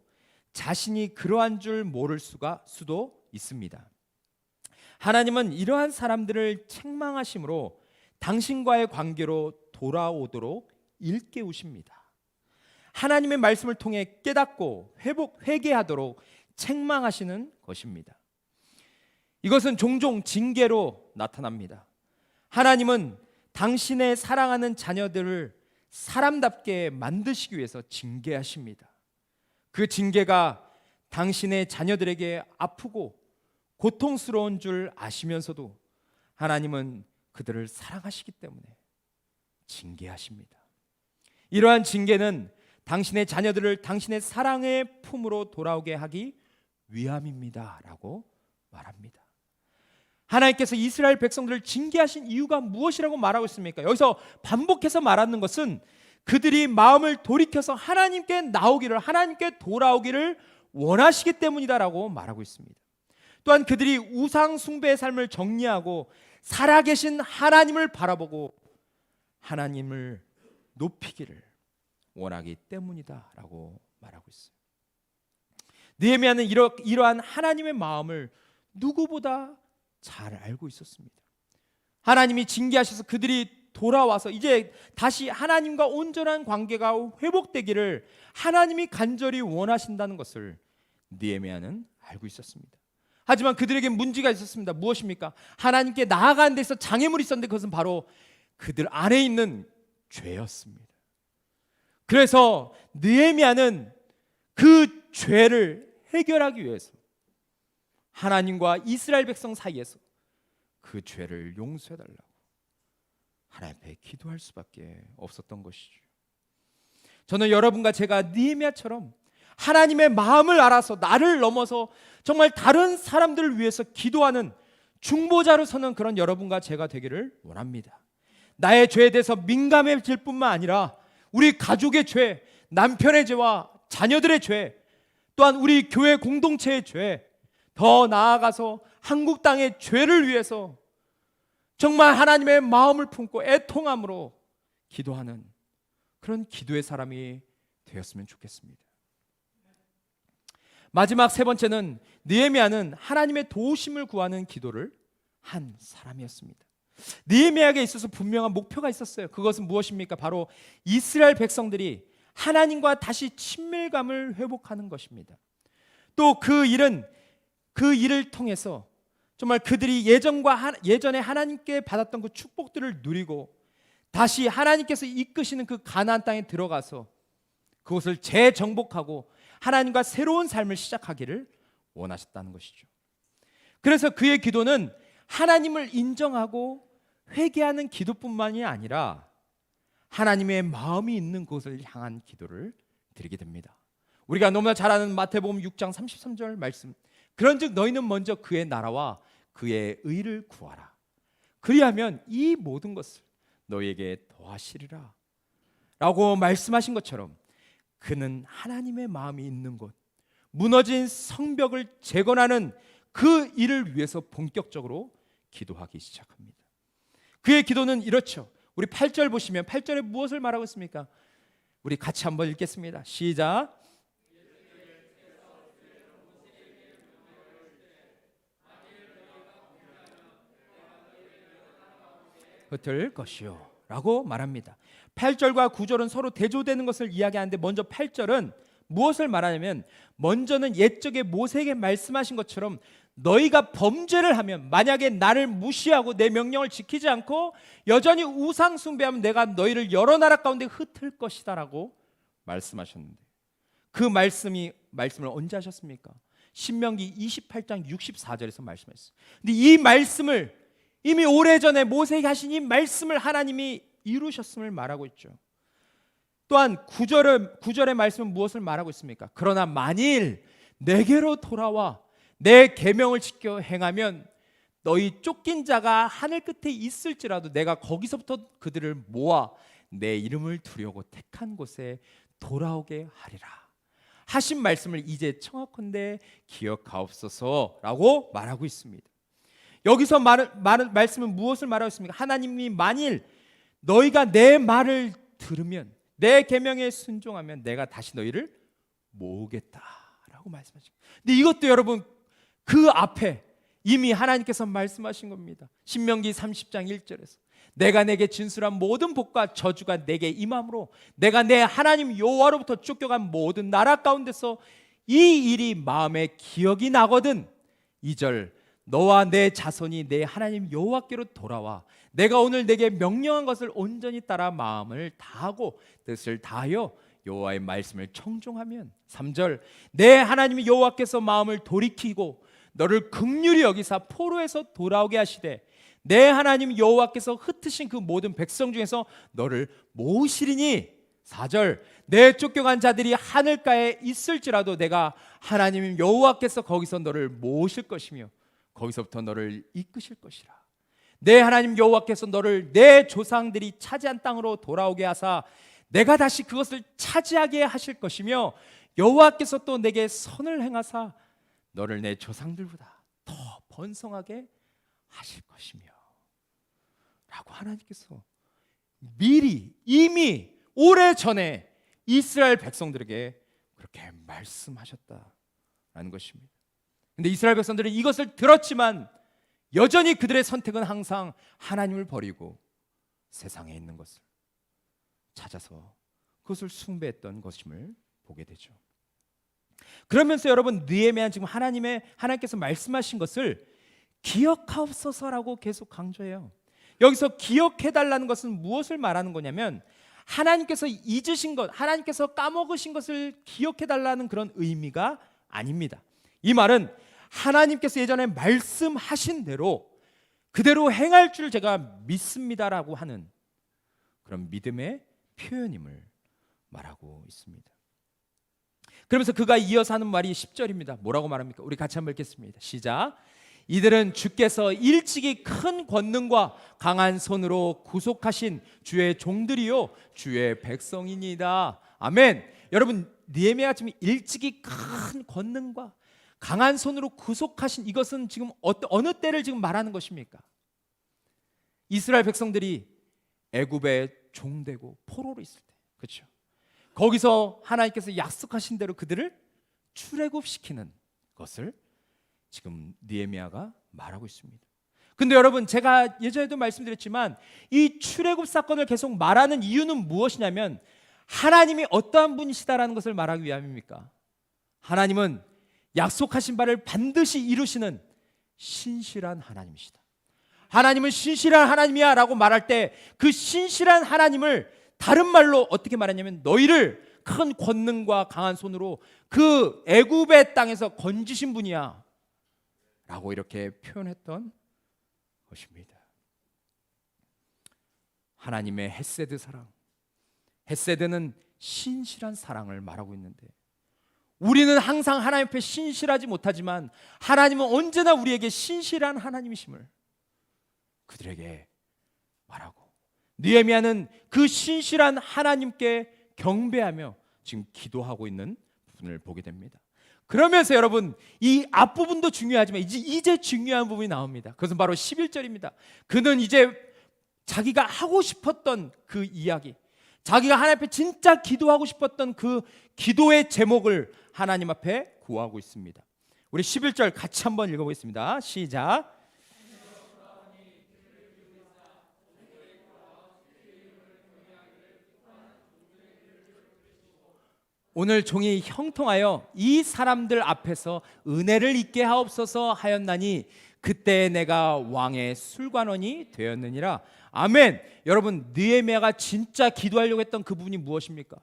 자신이 그러한 줄 모를 수도 있습니다. 하나님은 이러한 사람들을 책망하심으로 당신과의 관계로 돌아오도록 일깨우십니다. 하나님의 말씀을 통해 깨닫고 회개하도록 책망하시는 것입니다. 이것은 종종 징계로 나타납니다. 하나님은 당신의 사랑하는 자녀들을 사람답게 만드시기 위해서 징계하십니다. 그 징계가 당신의 자녀들에게 아프고 고통스러운 줄 아시면서도 하나님은 그들을 사랑하시기 때문에 징계하십니다. 이러한 징계는 당신의 자녀들을 당신의 사랑의 품으로 돌아오게 하기 위함입니다 라고 말합니다. 하나님께서 이스라엘 백성들을 징계하신 이유가 무엇이라고 말하고 있습니까? 여기서 반복해서 말하는 것은 그들이 마음을 돌이켜서 하나님께 나오기를, 하나님께 돌아오기를 원하시기 때문이다라고 말하고 있습니다. 또한 그들이 우상 숭배의 삶을 정리하고 살아계신 하나님을 바라보고 하나님을 높이기를 원하기 때문이다라고 말하고 있어요. 느헤미야는 이러한 하나님의 마음을 누구보다 잘 알고 있었습니다. 하나님이 징계하셔서 그들이 돌아와서 이제 다시 하나님과 온전한 관계가 회복되기를 하나님이 간절히 원하신다는 것을 느헤미야는 알고 있었습니다. 하지만 그들에게 문제가 있었습니다. 무엇입니까? 하나님께 나아가는 데서 장애물이 있었는데 그것은 바로 그들 안에 있는 죄였습니다. 그래서 느헤미야는 그 죄를 해결하기 위해서 하나님과 이스라엘 백성 사이에서 그 죄를 용서해달라고 하나님 앞에 기도할 수밖에 없었던 것이죠. 저는 여러분과 제가 느헤미야처럼 하나님의 마음을 알아서 나를 넘어서 정말 다른 사람들을 위해서 기도하는 중보자로 서는 그런 여러분과 제가 되기를 원합니다. 나의 죄에 대해서 민감해질 뿐만 아니라 우리 가족의 죄, 남편의 죄와 자녀들의 죄, 또한 우리 교회 공동체의 죄, 더 나아가서 한국 땅의 죄를 위해서 정말 하나님의 마음을 품고 애통함으로 기도하는 그런 기도의 사람이 되었으면 좋겠습니다. 마지막 세 번째는 느헤미야는 하나님의 도우심을 구하는 기도를 한 사람이었습니다. 느헤미야에게 있어서 분명한 목표가 있었어요. 그것은 무엇입니까? 바로 이스라엘 백성들이 하나님과 다시 친밀감을 회복하는 것입니다. 또 그 일을 통해서 정말 그들이 예전에 하나님께 받았던 그 축복들을 누리고 다시 하나님께서 이끄시는 그 가나안 땅에 들어가서 그것을 재정복하고 하나님과 새로운 삶을 시작하기를 원하셨다는 것이죠. 그래서 그의 기도는 하나님을 인정하고 회개하는 기도뿐만이 아니라 하나님의 마음이 있는 곳을 향한 기도를 드리게 됩니다. 우리가 너무나 잘 아는 마태복음 6장 33절 말씀, 그런즉 너희는 먼저 그의 나라와 그의 의를 구하라. 그리하면 이 모든 것을 너희에게 더하시리라 라고 말씀하신 것처럼 그는 하나님의 마음이 있는 곳, 무너진 성벽을 재건하는 그 일을 위해서 본격적으로 기도하기 시작합니다. 그의 기도는 이렇죠. 우리 8절 보시면 8절에 무엇을 말하고 있습니까? 우리 같이 한번 읽겠습니다. 시작. 흩을 것이요 라고 말합니다. 8절과 9절은 서로 대조되는 것을 이야기하는데 먼저 8절은 무엇을 말하냐면 먼저는 옛적에 모세에게 말씀하신 것처럼 너희가 범죄를 하면 만약에 나를 무시하고 내 명령을 지키지 않고 여전히 우상 숭배하면 내가 너희를 여러 나라 가운데 흩을 것이다 라고 말씀하셨는데 그 말씀을 언제 하셨습니까? 신명기 28장 64절에서 말씀하셨어요. 근데 이 말씀을 이미 오래전에 모세에게 하신 이 말씀을 하나님이 이루셨음을 말하고 있죠. 또한 9절의 말씀은 무엇을 말하고 있습니까? 그러나 만일 내게로 돌아와 내 계명을 지켜 행하면 너희 쫓긴 자가 하늘 끝에 있을지라도 내가 거기서부터 그들을 모아 내 이름을 두려고 택한 곳에 돌아오게 하리라 하신 말씀을 이제 청하건대 기억하옵소서라고 말하고 있습니다. 여기서 말씀은 무엇을 말하고 있습니까? 하나님이 만일 너희가 내 말을 들으면 내 계명에 순종하면 내가 다시 너희를 모으겠다라고 말씀하시고, 근데 이것도 여러분 그 앞에 이미 하나님께서 말씀하신 겁니다. 신명기 30장 1절에서 내가 내게 진술한 모든 복과 저주가 내게 임함으로 내가 내 하나님 여호와로부터 쫓겨간 모든 나라 가운데서 이 일이 마음에 기억이 나거든 2절 너와 내 자손이 내 하나님 여호와께로 돌아와 내가 오늘 내게 명령한 것을 온전히 따라 마음을 다하고 뜻을 다하여 여호와의 말씀을 청종하면 3절 내 하나님 여호와께서 마음을 돌이키고 너를 긍휼히 여기사 포로에서 돌아오게 하시되 내 하나님 여호와께서 흩으신 그 모든 백성 중에서 너를 모으시리니 4절 내 쫓겨간 자들이 하늘가에 있을지라도 내가 하나님 여호와께서 거기서 너를 모으실 것이며 거기서부터 너를 이끄실 것이라. 내 하나님 여호와께서 너를 내 조상들이 차지한 땅으로 돌아오게 하사 내가 다시 그것을 차지하게 하실 것이며 여호와께서 또 내게 선을 행하사 너를 내 조상들보다 더 번성하게 하실 것이며 라고 하나님께서 미리 이미 오래전에 이스라엘 백성들에게 그렇게 말씀하셨다라는 것입니다. 근데 이스라엘 백성들은 이것을 들었지만 여전히 그들의 선택은 항상 하나님을 버리고 세상에 있는 것을 찾아서 그것을 숭배했던 것임을 보게 되죠. 그러면서 여러분 느헤미야 지금 하나님께서 말씀하신 것을 기억하옵소서라고 계속 강조해요. 여기서 기억해달라는 것은 무엇을 말하는 거냐면 하나님께서 잊으신 것, 하나님께서 까먹으신 것을 기억해달라는 그런 의미가 아닙니다. 이 말은 하나님께서 예전에 말씀하신 대로 그대로 행할 줄 제가 믿습니다라고 하는 그런 믿음의 표현임을 말하고 있습니다. 그러면서 그가 이어서 하는 말이 10절입니다. 뭐라고 말합니까? 우리 같이 한번 읽겠습니다. 시작. 이들은 주께서 일찍이 큰 권능과 강한 손으로 구속하신 주의 종들이요 주의 백성이니이다. 아멘. 여러분 느헤미야가 지금 일찍이 큰 권능과 강한 손으로 구속하신 이것은 지금 어느 때를 지금 말하는 것입니까? 이스라엘 백성들이 애굽의 종되고 포로로 있을 때, 그렇죠? 거기서 하나님께서 약속하신 대로 그들을 출애굽시키는 것을 지금 느헤미야가 말하고 있습니다. 근데 여러분 제가 예전에도 말씀드렸지만 이 출애굽 사건을 계속 말하는 이유는 무엇이냐면 하나님이 어떠한 분이시다라는 것을 말하기 위함입니까? 하나님은 약속하신 바를 반드시 이루시는 신실한 하나님이시다. 하나님은 신실한 하나님이야 라고 말할 때 그 신실한 하나님을 다른 말로 어떻게 말하냐면 너희를 큰 권능과 강한 손으로 그 애굽의 땅에서 건지신 분이야 라고 이렇게 표현했던 것입니다. 하나님의 헤세드 사랑, 헤세드는 신실한 사랑을 말하고 있는데 우리는 항상 하나님 앞에 신실하지 못하지만 하나님은 언제나 우리에게 신실한 하나님이심을 그들에게 말하고 느헤미야는 그 신실한 하나님께 경배하며 지금 기도하고 있는 부분을 보게 됩니다. 그러면서 여러분 이 앞부분도 중요하지만 이제 중요한 부분이 나옵니다. 그것은 바로 11절입니다. 그는 이제 자기가 하고 싶었던 그 이야기, 자기가 하나님 앞에 진짜 기도하고 싶었던 그 기도의 제목을 하나님 앞에 구하고 있습니다. 우리 11절 같이 한번 읽어보겠습니다. 시작. 오늘 종이 형통하여 이 사람들 앞에서 은혜를 입게 하옵소서 하였나니 그때 내가 왕의 술관원이 되었느니라. 아멘. 여러분 느헤미야가 진짜 기도하려고 했던 그 부분이 무엇입니까?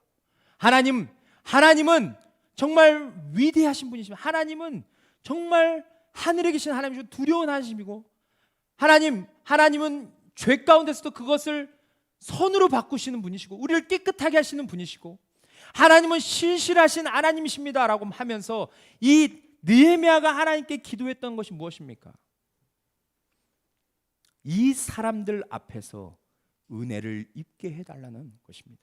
하나님은 정말 위대하신 분이십니다. 하나님은 정말 하늘에 계신 하나님이시고 두려운 하나님이고 하나님은 죄 가운데서도 그것을 선으로 바꾸시는 분이시고 우리를 깨끗하게 하시는 분이시고 하나님은 신실하신 하나님이십니다 라고 하면서 이 느헤미야가 하나님께 기도했던 것이 무엇입니까? 이 사람들 앞에서 은혜를 입게 해달라는 것입니다.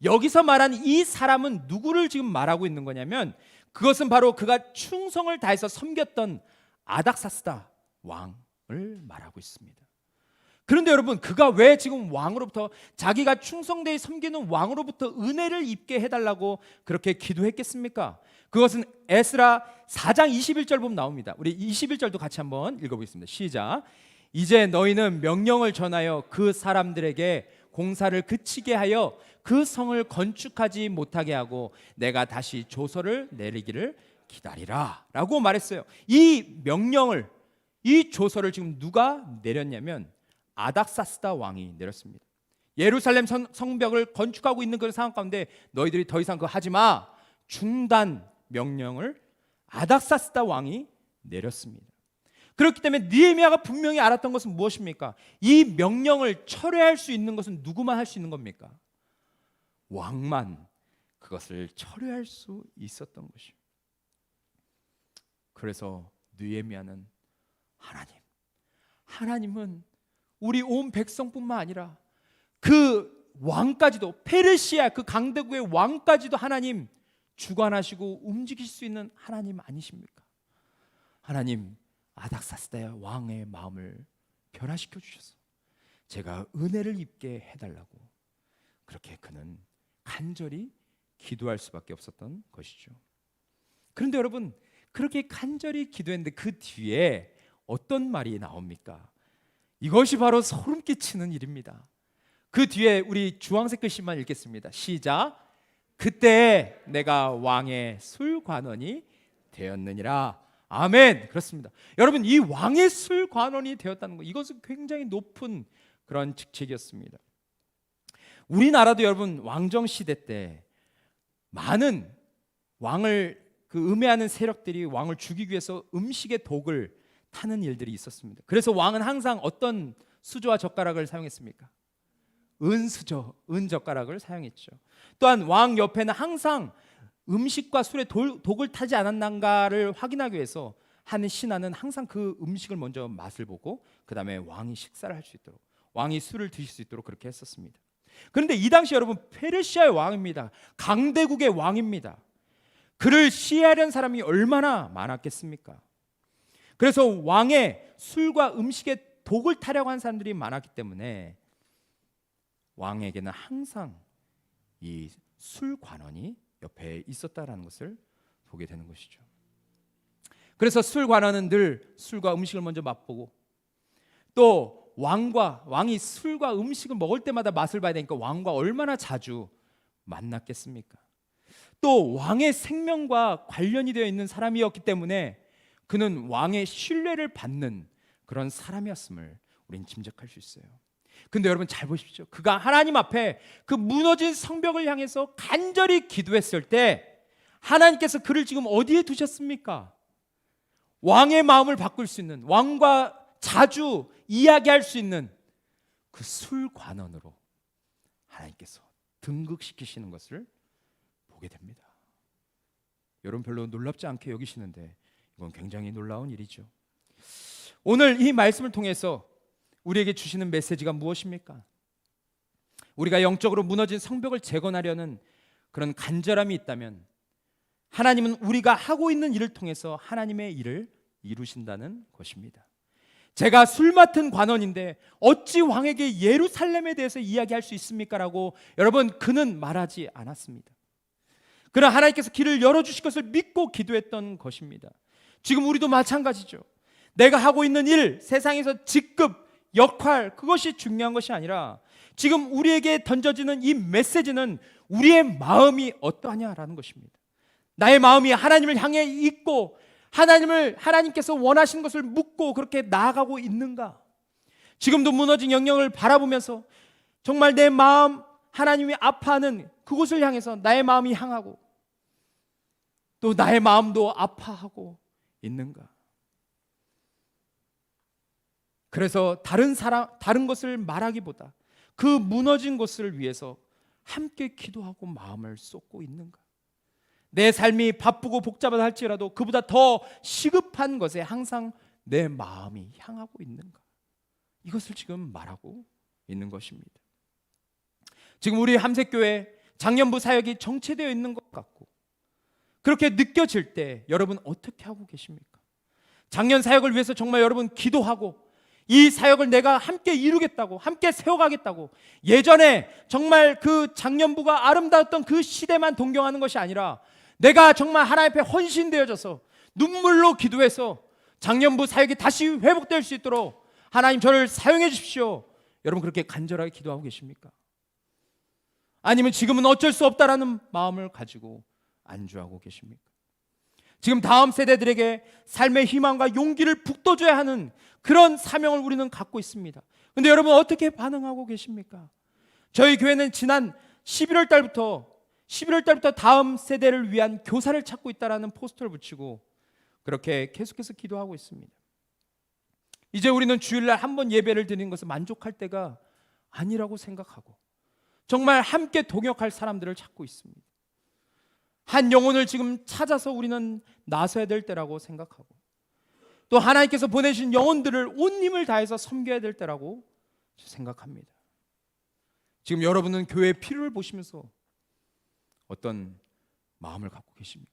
여기서 말한 이 사람은 누구를 지금 말하고 있는 거냐면 그것은 바로 그가 충성을 다해서 섬겼던 아닥사스다 왕을 말하고 있습니다. 그런데 여러분 그가 왜 지금 왕으로부터 자기가 충성되이 섬기는 왕으로부터 은혜를 입게 해달라고 그렇게 기도했겠습니까? 그것은 에스라 4장 21절 보면 나옵니다. 우리 21절도 같이 한번 읽어보겠습니다. 시작. 이제 너희는 명령을 전하여 그 사람들에게 공사를 그치게 하여 그 성을 건축하지 못하게 하고 내가 다시 조서를 내리기를 기다리라 라고 말했어요. 이 명령을 이 조서를 지금 누가 내렸냐면 아닥사스다 왕이 내렸습니다. 예루살렘 성벽을 건축하고 있는 그런 상황 가운데 너희들이 더 이상 그거 하지 마 중단 명령을 아닥사스다 왕이 내렸습니다. 그렇기 때문에 느헤미야가 분명히 알았던 것은 무엇입니까? 이 명령을 철회할 수 있는 것은 누구만 할 수 있는 겁니까? 왕만 그것을 철회할 수 있었던 것이죠. 그래서 느헤미야는 하나님은 우리 온 백성뿐만 아니라 그 왕까지도 페르시아 그 강대국의 왕까지도 하나님 주관하시고 움직일 수 있는 하나님 아니십니까? 하나님 아닥사스다 왕의 마음을 변화시켜 주셔서 제가 은혜를 입게 해달라고 그렇게 그는 간절히 기도할 수밖에 없었던 것이죠. 그런데 여러분 그렇게 간절히 기도했는데 그 뒤에 어떤 말이 나옵니까? 이것이 바로 소름 끼치는 일입니다. 그 뒤에 우리 주황색 글씨만 읽겠습니다. 시작. 그때 내가 왕의 술관원이 되었느니라. 아멘. 그렇습니다. 여러분, 이 왕의 술관원이 되었다는 것, 이것은 굉장히 높은 그런 직책이었습니다. 우리나라도 여러분 왕정 시대 때 많은 왕을 음해하는 세력들이 왕을 죽이기 위해서 음식의 독을 타는 일들이 있었습니다. 그래서 왕은 항상 어떤 수저와 젓가락을 사용했습니까? 은수저, 은젓가락을 사용했죠. 또한 왕 옆에는 항상 음식과 술에 독을 타지 않았는가를 확인하기 위해서 하는 신하는 항상 그 음식을 먼저 맛을 보고 그 다음에 왕이 식사를 할 수 있도록, 왕이 술을 드실 수 있도록 그렇게 했었습니다. 그런데 이 당시 여러분 페르시아의 왕입니다. 강대국의 왕입니다. 그를 시해하려는 사람이 얼마나 많았겠습니까? 그래서 왕의 술과 음식에 독을 타려고 하는 사람들이 많았기 때문에 왕에게는 항상 이 술관원이 옆에 있었다라는 것을 보게 되는 것이죠. 그래서 술관원은 늘 술과 음식을 먼저 맛보고, 또 왕이 술과 음식을 먹을 때마다 맛을 봐야 되니까 왕과 얼마나 자주 만났겠습니까? 또 왕의 생명과 관련이 되어 있는 사람이었기 때문에 그는 왕의 신뢰를 받는 그런 사람이었음을 우리는 짐작할 수 있어요. 근데 여러분 잘 보십시오. 그가 하나님 앞에 그 무너진 성벽을 향해서 간절히 기도했을 때 하나님께서 그를 지금 어디에 두셨습니까? 왕의 마음을 바꿀 수 있는, 왕과 자주 이야기할 수 있는 그 술관원으로 하나님께서 등극시키시는 것을 보게 됩니다. 여러분 별로 놀랍지 않게 여기시는데 이건 굉장히 놀라운 일이죠. 오늘 이 말씀을 통해서 우리에게 주시는 메시지가 무엇입니까? 우리가 영적으로 무너진 성벽을 재건하려는 그런 간절함이 있다면 하나님은 우리가 하고 있는 일을 통해서 하나님의 일을 이루신다는 것입니다. 제가 술 맡은 관원인데 어찌 왕에게 예루살렘에 대해서 이야기할 수 있습니까? 라고 여러분 그는 말하지 않았습니다. 그러나 하나님께서 길을 열어주실 것을 믿고 기도했던 것입니다. 지금 우리도 마찬가지죠. 내가 하고 있는 일, 세상에서 직급, 역할, 그것이 중요한 것이 아니라 지금 우리에게 던져지는 이 메시지는 우리의 마음이 어떠하냐라는 것입니다. 나의 마음이 하나님을 향해 있고 하나님께서 원하시는 것을 묻고 그렇게 나아가고 있는가? 지금도 무너진 영역을 바라보면서 정말 내 마음, 하나님이 아파하는 그곳을 향해서 나의 마음이 향하고 또 나의 마음도 아파하고 있는가? 그래서 다른 것을 말하기보다 그 무너진 것을 위해서 함께 기도하고 마음을 쏟고 있는가? 내 삶이 바쁘고 복잡하다 할지라도 그보다 더 시급한 것에 항상 내 마음이 향하고 있는가? 이것을 지금 말하고 있는 것입니다. 지금 우리 함색교회 장년부 사역이 정체되어 있는 것 같고 그렇게 느껴질 때 여러분 어떻게 하고 계십니까? 장년 사역을 위해서 정말 여러분 기도하고 이 사역을 내가 함께 이루겠다고, 함께 세워가겠다고, 예전에 정말 그 장년부가 아름다웠던 그 시대만 동경하는 것이 아니라 내가 정말 하나님 앞에 헌신되어져서 눈물로 기도해서 장년부 사역이 다시 회복될 수 있도록 하나님 저를 사용해 주십시오. 여러분 그렇게 간절하게 기도하고 계십니까? 아니면 지금은 어쩔 수 없다라는 마음을 가지고 안주하고 계십니까? 지금 다음 세대들에게 삶의 희망과 용기를 북돋워야 하는 그런 사명을 우리는 갖고 있습니다. 그런데 여러분 어떻게 반응하고 계십니까? 저희 교회는 지난 11월 달부터 다음 세대를 위한 교사를 찾고 있다라는 포스터를 붙이고 그렇게 계속해서 기도하고 있습니다. 이제 우리는 주일날 한 번 예배를 드리는 것을 만족할 때가 아니라고 생각하고 정말 함께 동역할 사람들을 찾고 있습니다. 한 영혼을 지금 찾아서 우리는 나서야 될 때라고 생각하고 또 하나님께서 보내신 영혼들을 온 힘을 다해서 섬겨야 될 때라고 생각합니다. 지금 여러분은 교회의 필요를 보시면서 어떤 마음을 갖고 계십니까?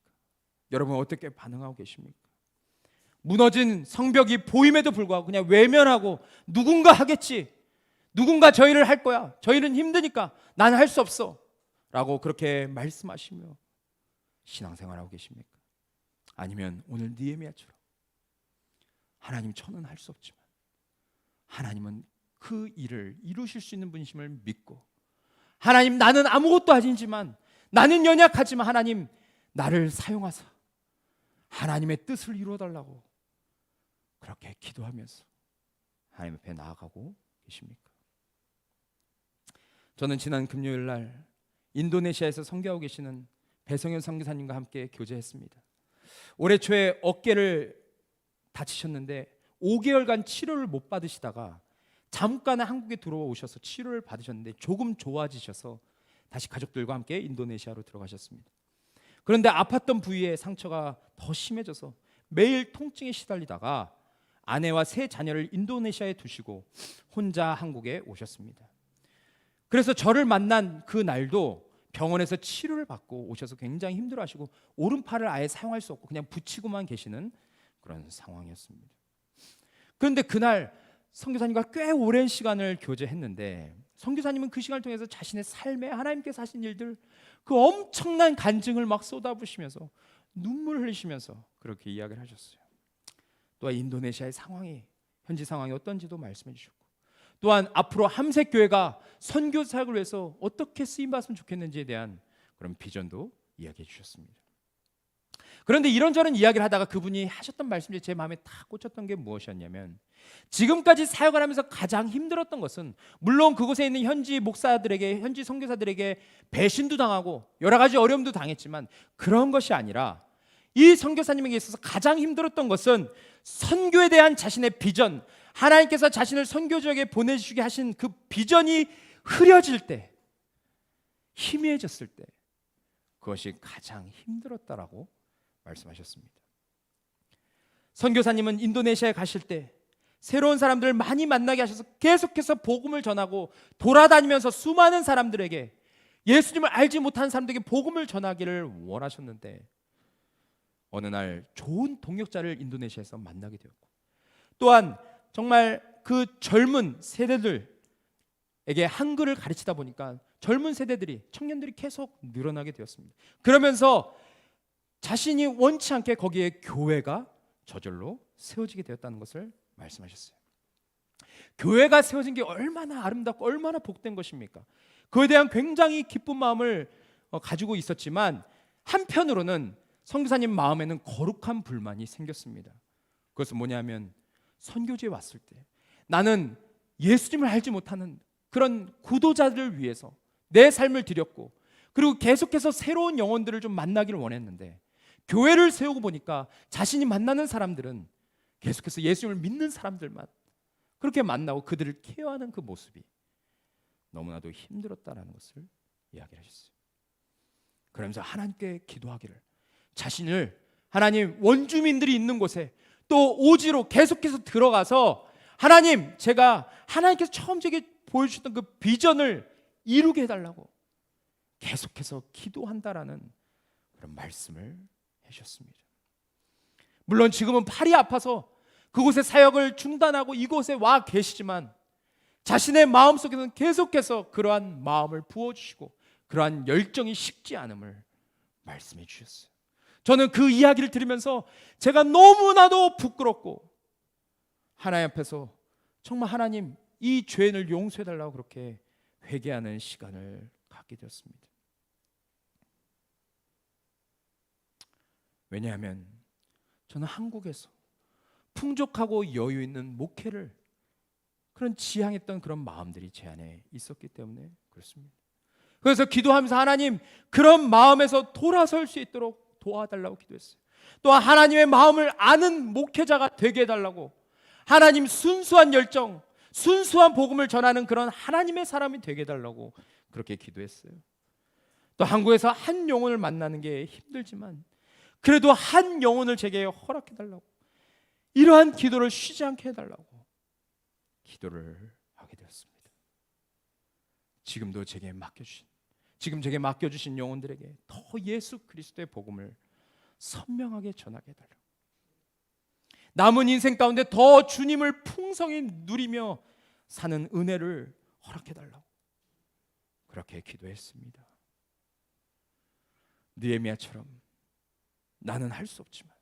여러분 어떻게 반응하고 계십니까? 무너진 성벽이 보임에도 불구하고 그냥 외면하고 누군가 하겠지, 누군가 저희를 할 거야, 저희는 힘드니까 나는 할 수 없어 라고 그렇게 말씀하시며 신앙생활하고 계십니까? 아니면 오늘 느헤미야처럼 하나님 저는 할 수 없지만 하나님은 그 일을 이루실 수 있는 분이심을 믿고 하나님 나는 아무것도 아니지만 나는 연약하지만 하나님 나를 사용하사 하나님의 뜻을 이루어달라고 그렇게 기도하면서 하나님 앞에 나아가고 계십니까? 저는 지난 금요일 날 인도네시아에서 선교하고 계시는 배성현 선교사님과 함께 교제했습니다. 올해 초에 어깨를 다치셨는데 5개월간 치료를 못 받으시다가 잠깐 한국에 들어오셔서 치료를 받으셨는데 조금 좋아지셔서 다시 가족들과 함께 인도네시아로 들어가셨습니다. 그런데 아팠던 부위에 상처가 더 심해져서 매일 통증에 시달리다가 아내와 세 자녀를 인도네시아에 두시고 혼자 한국에 오셨습니다. 그래서 저를 만난 그 날도 병원에서 치료를 받고 오셔서 굉장히 힘들어하시고 오른팔을 아예 사용할 수 없고 그냥 붙이고만 계시는 그런 상황이었습니다. 그런데 그날 선교사님과 꽤 오랜 시간을 교제했는데 선교사님은 그 시간을 통해서 자신의 삶에 하나님께서 하신 일들, 그 엄청난 간증을 막 쏟아부으시면서 눈물을 흘리시면서 그렇게 이야기를 하셨어요. 또한 인도네시아의 상황이, 현지 상황이 어떤지도 말씀해 주셨고, 또한 앞으로 함색교회가 선교 사역을 위해서 어떻게 쓰임받았으면 좋겠는지에 대한 그런 비전도 이야기해 주셨습니다. 그런데 이런저런 이야기를 하다가 그분이 하셨던 말씀 중에 제 마음에 딱 꽂혔던 게 무엇이었냐면, 지금까지 사역을 하면서 가장 힘들었던 것은 물론 그곳에 있는 현지 목사들에게, 현지 선교사들에게 배신도 당하고 여러 가지 어려움도 당했지만 그런 것이 아니라 이 선교사님에게 있어서 가장 힘들었던 것은 선교에 대한 자신의 비전, 하나님께서 자신을 선교 지역에 보내주시게 하신 그 비전이 흐려질 때, 희미해졌을 때 그것이 가장 힘들었다라고 말씀하셨습니다. 선교사님은 인도네시아에 가실 때 새로운 사람들을 많이 만나게 하셔서 계속해서 복음을 전하고 돌아다니면서 수많은 사람들에게, 예수님을 알지 못하는 사람들에게 복음을 전하기를 원하셨는데 어느 날 좋은 동역자를 인도네시아에서 만나게 되었고, 또한 정말 그 젊은 세대들에게 한글을 가르치다 보니까 젊은 세대들이, 청년들이 계속 늘어나게 되었습니다. 그러면서 자신이 원치 않게 거기에 교회가 저절로 세워지게 되었다는 것을 말씀하셨어요. 교회가 세워진 게 얼마나 아름답고 얼마나 복된 것입니까? 그에 대한 굉장히 기쁜 마음을 가지고 있었지만 한편으로는 선교사님 마음에는 거룩한 불만이 생겼습니다. 그것은 뭐냐면, 선교지에 왔을 때 나는 예수님을 알지 못하는 그런 구도자들을 위해서 내 삶을 드렸고, 그리고 계속해서 새로운 영혼들을 좀 만나기를 원했는데 교회를 세우고 보니까 자신이 만나는 사람들은 계속해서 예수님을 믿는 사람들만 그렇게 만나고 그들을 케어하는 그 모습이 너무나도 힘들었다라는 것을 이야기를 하셨어요. 그러면서 하나님께 기도하기를, 자신을 하나님 원주민들이 있는 곳에 또 오지로 계속해서 들어가서 하나님, 제가 하나님께서 처음 제게 보여주셨던 그 비전을 이루게 해달라고 계속해서 기도한다라는 그런 말씀을 해주셨습니다. 물론 지금은 팔이 아파서 그곳의 사역을 중단하고 이곳에 와 계시지만 자신의 마음속에는 계속해서 그러한 마음을 부어주시고 그러한 열정이 식지 않음을 말씀해 주셨어요. 저는 그 이야기를 들으면서 제가 너무나도 부끄럽고 하나님 앞에서 정말 하나님, 이 죄인을 용서해달라고 그렇게 회개하는 시간을 갖게 되었습니다. 왜냐하면 저는 한국에서 풍족하고 여유 있는 목회를, 그런 지향했던 그런 마음들이 제 안에 있었기 때문에 그렇습니다. 그래서 기도하면서 하나님, 그런 마음에서 돌아설 수 있도록 도와달라고 기도했어요. 또한 하나님의 마음을 아는 목회자가 되게 해달라고, 하나님 순수한 열정, 순수한 복음을 전하는 그런 하나님의 사람이 되게 해달라고 그렇게 기도했어요. 또 한국에서 한 영혼을 만나는 게 힘들지만 그래도 한 영혼을 제게 허락해달라고, 이러한 기도를 쉬지 않게 해달라고 기도를 하게 되었습니다. 지금도 제게 맡겨주신 영혼들에게 더 예수 그리스도의 복음을 선명하게 전하게 해달라고, 남은 인생 가운데 더 주님을 풍성히 누리며 사는 은혜를 허락해달라고 그렇게 기도했습니다. 느헤미야처럼 나는 할 수 없지만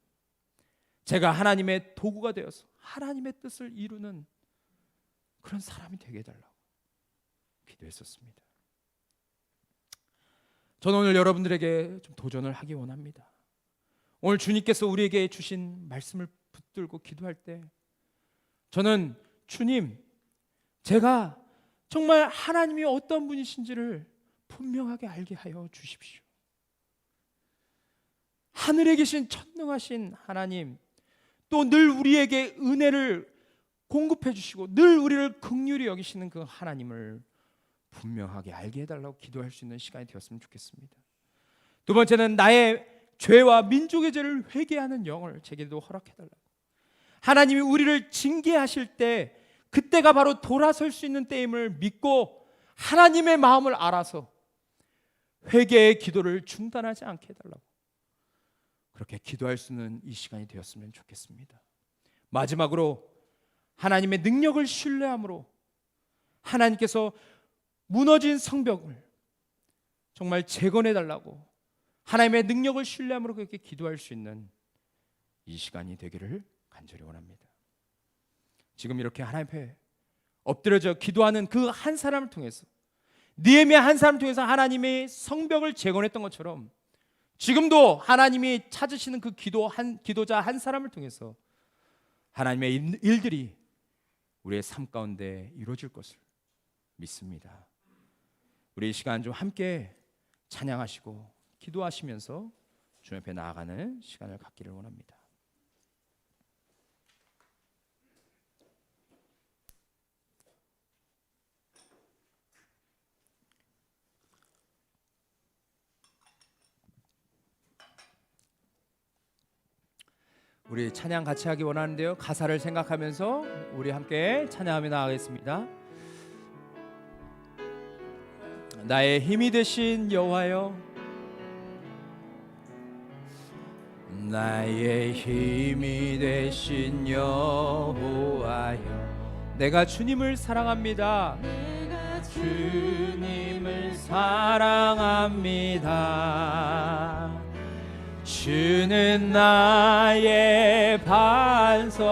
제가 하나님의 도구가 되어서 하나님의 뜻을 이루는 그런 사람이 되게 해달라고 기도했었습니다. 저는 오늘 여러분들에게 좀 도전을 하기 원합니다. 오늘 주님께서 우리에게 주신 말씀을 붙들고 기도할 때 저는 주님, 제가 정말 하나님이 어떤 분이신지를 분명하게 알게 하여 주십시오. 하늘에 계신 천능하신 하나님, 또 늘 우리에게 은혜를 공급해 주시고 늘 우리를 긍휼히 여기시는 그 하나님을 분명하게 알게 해달라고 기도할 수 있는 시간이 되었으면 좋겠습니다. 두 번째는 나의 죄와 민족의 죄를 회개하는 영을 제게도 허락해달라고. 하나님이 우리를 징계하실 때 그때가 바로 돌아설 수 있는 때임을 믿고 하나님의 마음을 알아서 회개의 기도를 중단하지 않게 해달라고 그렇게 기도할 수 있는 이 시간이 되었으면 좋겠습니다. 마지막으로 하나님의 능력을 신뢰함으로 하나님께서 무너진 성벽을 정말 재건해달라고 하나님의 능력을 신뢰함으로 그렇게 기도할 수 있는 이 시간이 되기를 간절히 원합니다. 지금 이렇게 하나님 앞에 엎드려져 기도하는 그 한 사람을 통해서, 느헤미야 한 사람을 통해서 하나님의 성벽을 재건했던 것처럼 지금도 하나님이 찾으시는 그 기도자 한 사람을 통해서 하나님의 일들이 우리의 삶 가운데 이루어질 것을 믿습니다. 우리 이 시간 좀 함께 찬양하시고 기도하시면서 주님 앞에 나아가는 시간을 갖기를 원합니다. 우리 찬양 같이 하기 원하는데요, 가사를 생각하면서 우리 함께 찬양하며 나아가겠습니다. 나의 힘이 되신 여호와여, 나의 힘이 되신 여호와여, 내가 주님을 사랑합니다. 내가 주님을 사랑합니다. 주는 나의 반석이시며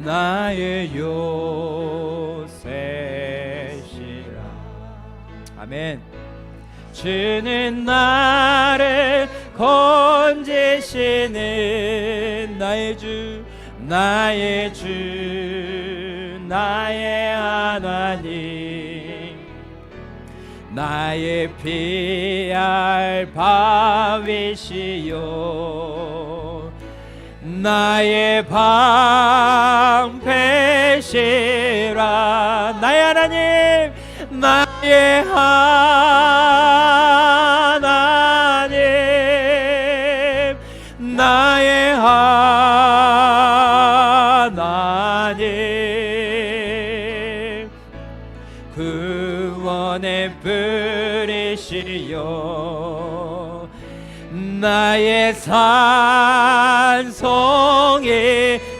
나의 요새시라. 아멘. 주는 나를 건지시는 나의 주, 나의 주, 나의 하나님, 나의 피할 바위시요 나의 방패시라. 나의 하나님, 나의 하나님, 나의 하나님, 구원의 뿌리시여 나의 산성이,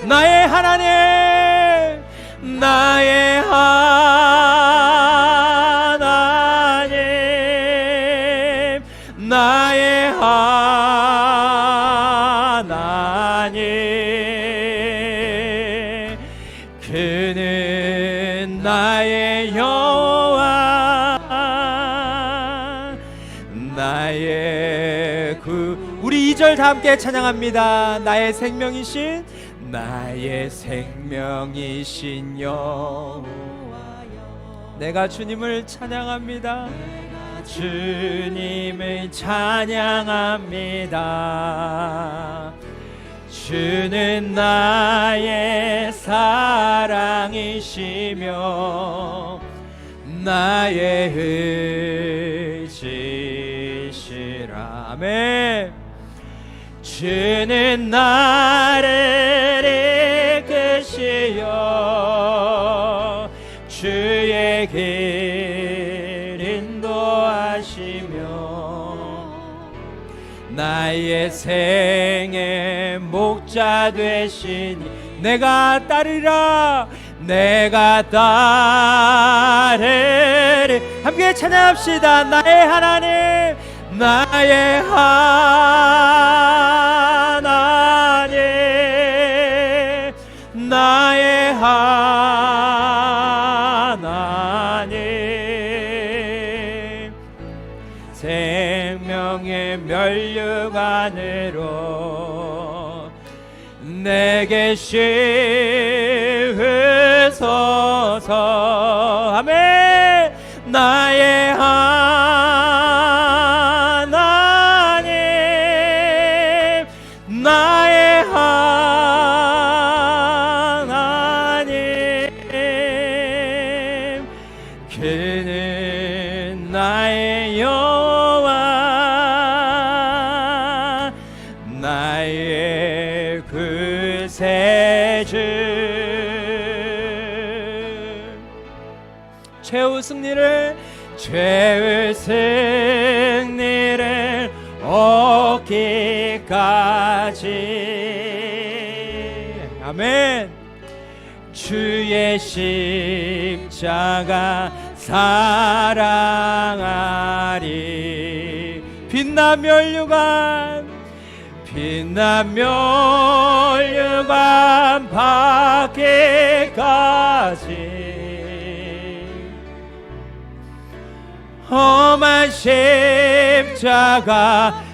나의 하나님, 나의 하나님, 나의 하나님, 그는 나의 여호와, 나의 우리 2절 다 함께 찬양합니다. 나의 생명이신, 나의 생명이신 여호와여, 내가 주님을 찬양합니다. 내가 주님을 찬양합니다. 주는 나의 사랑이시며 나의 의지시라. 아멘. 주는 나를 이끄시어 주의 길 인도하시며 나의 생의 목자 되시니 내가 따르리라. 내가 따르리. 함께 찬양합시다. 나의 하나님, 나의 하나님, 나의 하나님, 멸류관으로 내게 씌우소서. 아멘. 나의 하나님, 나의 하나님, 그는 나의 여호와, 나의 구세주. 최후 승리를 얻기까지. 아멘. 주의 십자가 사랑하리. 빛난 멸류관, 빛난 멸류관 받기까지. 험한 십자가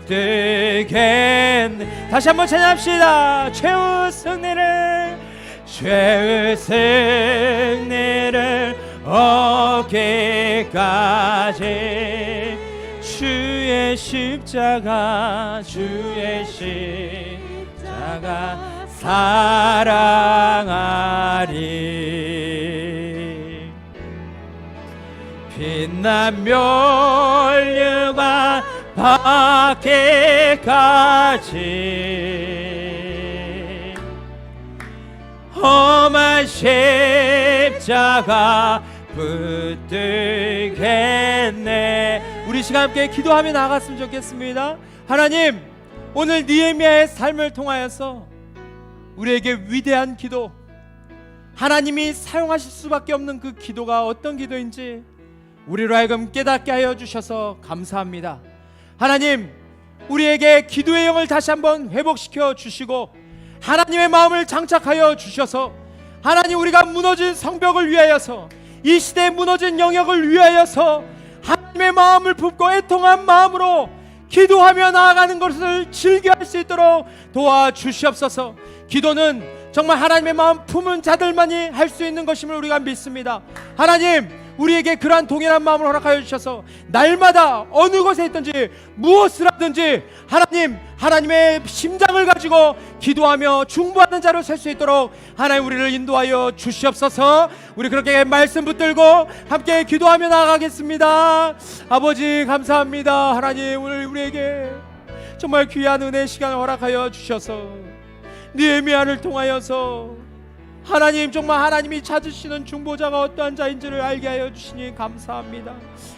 붙들겠네. 다시 한번 찬양합시다. 최후 승리를, 최후 승리를 얻기까지. 주의 십자가, 주의 십자가 사랑하리. 빛난 멸류관 받기까지. 험한 십자가 붙들겠네. 우리 시간 함께 기도하며 나아갔으면 좋겠습니다. 하나님, 오늘 느헤미야의 삶을 통하여서 우리에게 위대한 기도, 하나님이 사용하실 수밖에 없는 그 기도가 어떤 기도인지 우리로 하여금 깨닫게 하여 주셔서 감사합니다. 하나님, 우리에게 기도의 영을 다시 한번 회복시켜 주시고 하나님의 마음을 장착하여 주셔서 하나님, 우리가 무너진 성벽을 위하여서, 이 시대에 무너진 영역을 위하여서 하나님의 마음을 품고 애통한 마음으로 기도하며 나아가는 것을 즐겨할 수 있도록 도와주시옵소서. 기도는 정말 하나님의 마음 품은 자들만이 할 수 있는 것임을 우리가 믿습니다. 하나님, 우리에게 그러한 동일한 마음을 허락하여 주셔서 날마다 어느 곳에 있든지 무엇을 하든지 하나님, 하나님의 심장을 가지고 기도하며 중보하는 자로 설 수 있도록 하나님 우리를 인도하여 주시옵소서. 우리 그렇게 말씀 붙들고 함께 기도하며 나아가겠습니다. 아버지, 감사합니다. 하나님, 오늘 우리에게 정말 귀한 은혜의 시간을 허락하여 주셔서 느헤미야를 통하여서 하나님, 정말 하나님이 찾으시는 중보자가 어떠한 자인지를 알게 하여 주시니 감사합니다.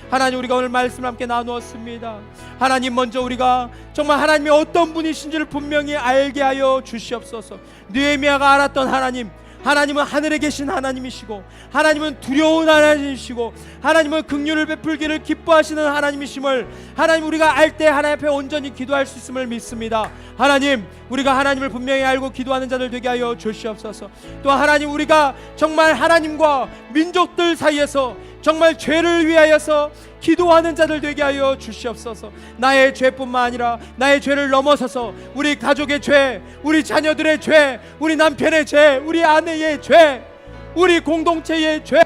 하나님, 우리가 오늘 말씀을 함께 나누었습니다. 하나님, 먼저 우리가 정말 하나님이 어떤 분이신지를 분명히 알게 하여 주시옵소서. 느헤미야가 알았던 하나님, 하나님은 하늘에 계신 하나님이시고 하나님은 두려운 하나님이시고 하나님은 긍휼을 베풀기를 기뻐하시는 하나님이심을 하나님, 우리가 알 때 하나님 앞에 온전히 기도할 수 있음을 믿습니다. 하나님, 우리가 하나님을 분명히 알고 기도하는 자들 되게 하여 주시옵소서. 또 하나님, 우리가 정말 하나님과 민족들 사이에서 정말 죄를 위하여서 기도하는 자들 되게 하여 주시옵소서. 나의 죄뿐만 아니라 나의 죄를 넘어서서 우리 가족의 죄, 우리 자녀들의 죄, 우리 남편의 죄, 우리 아내의 죄, 우리 공동체의 죄,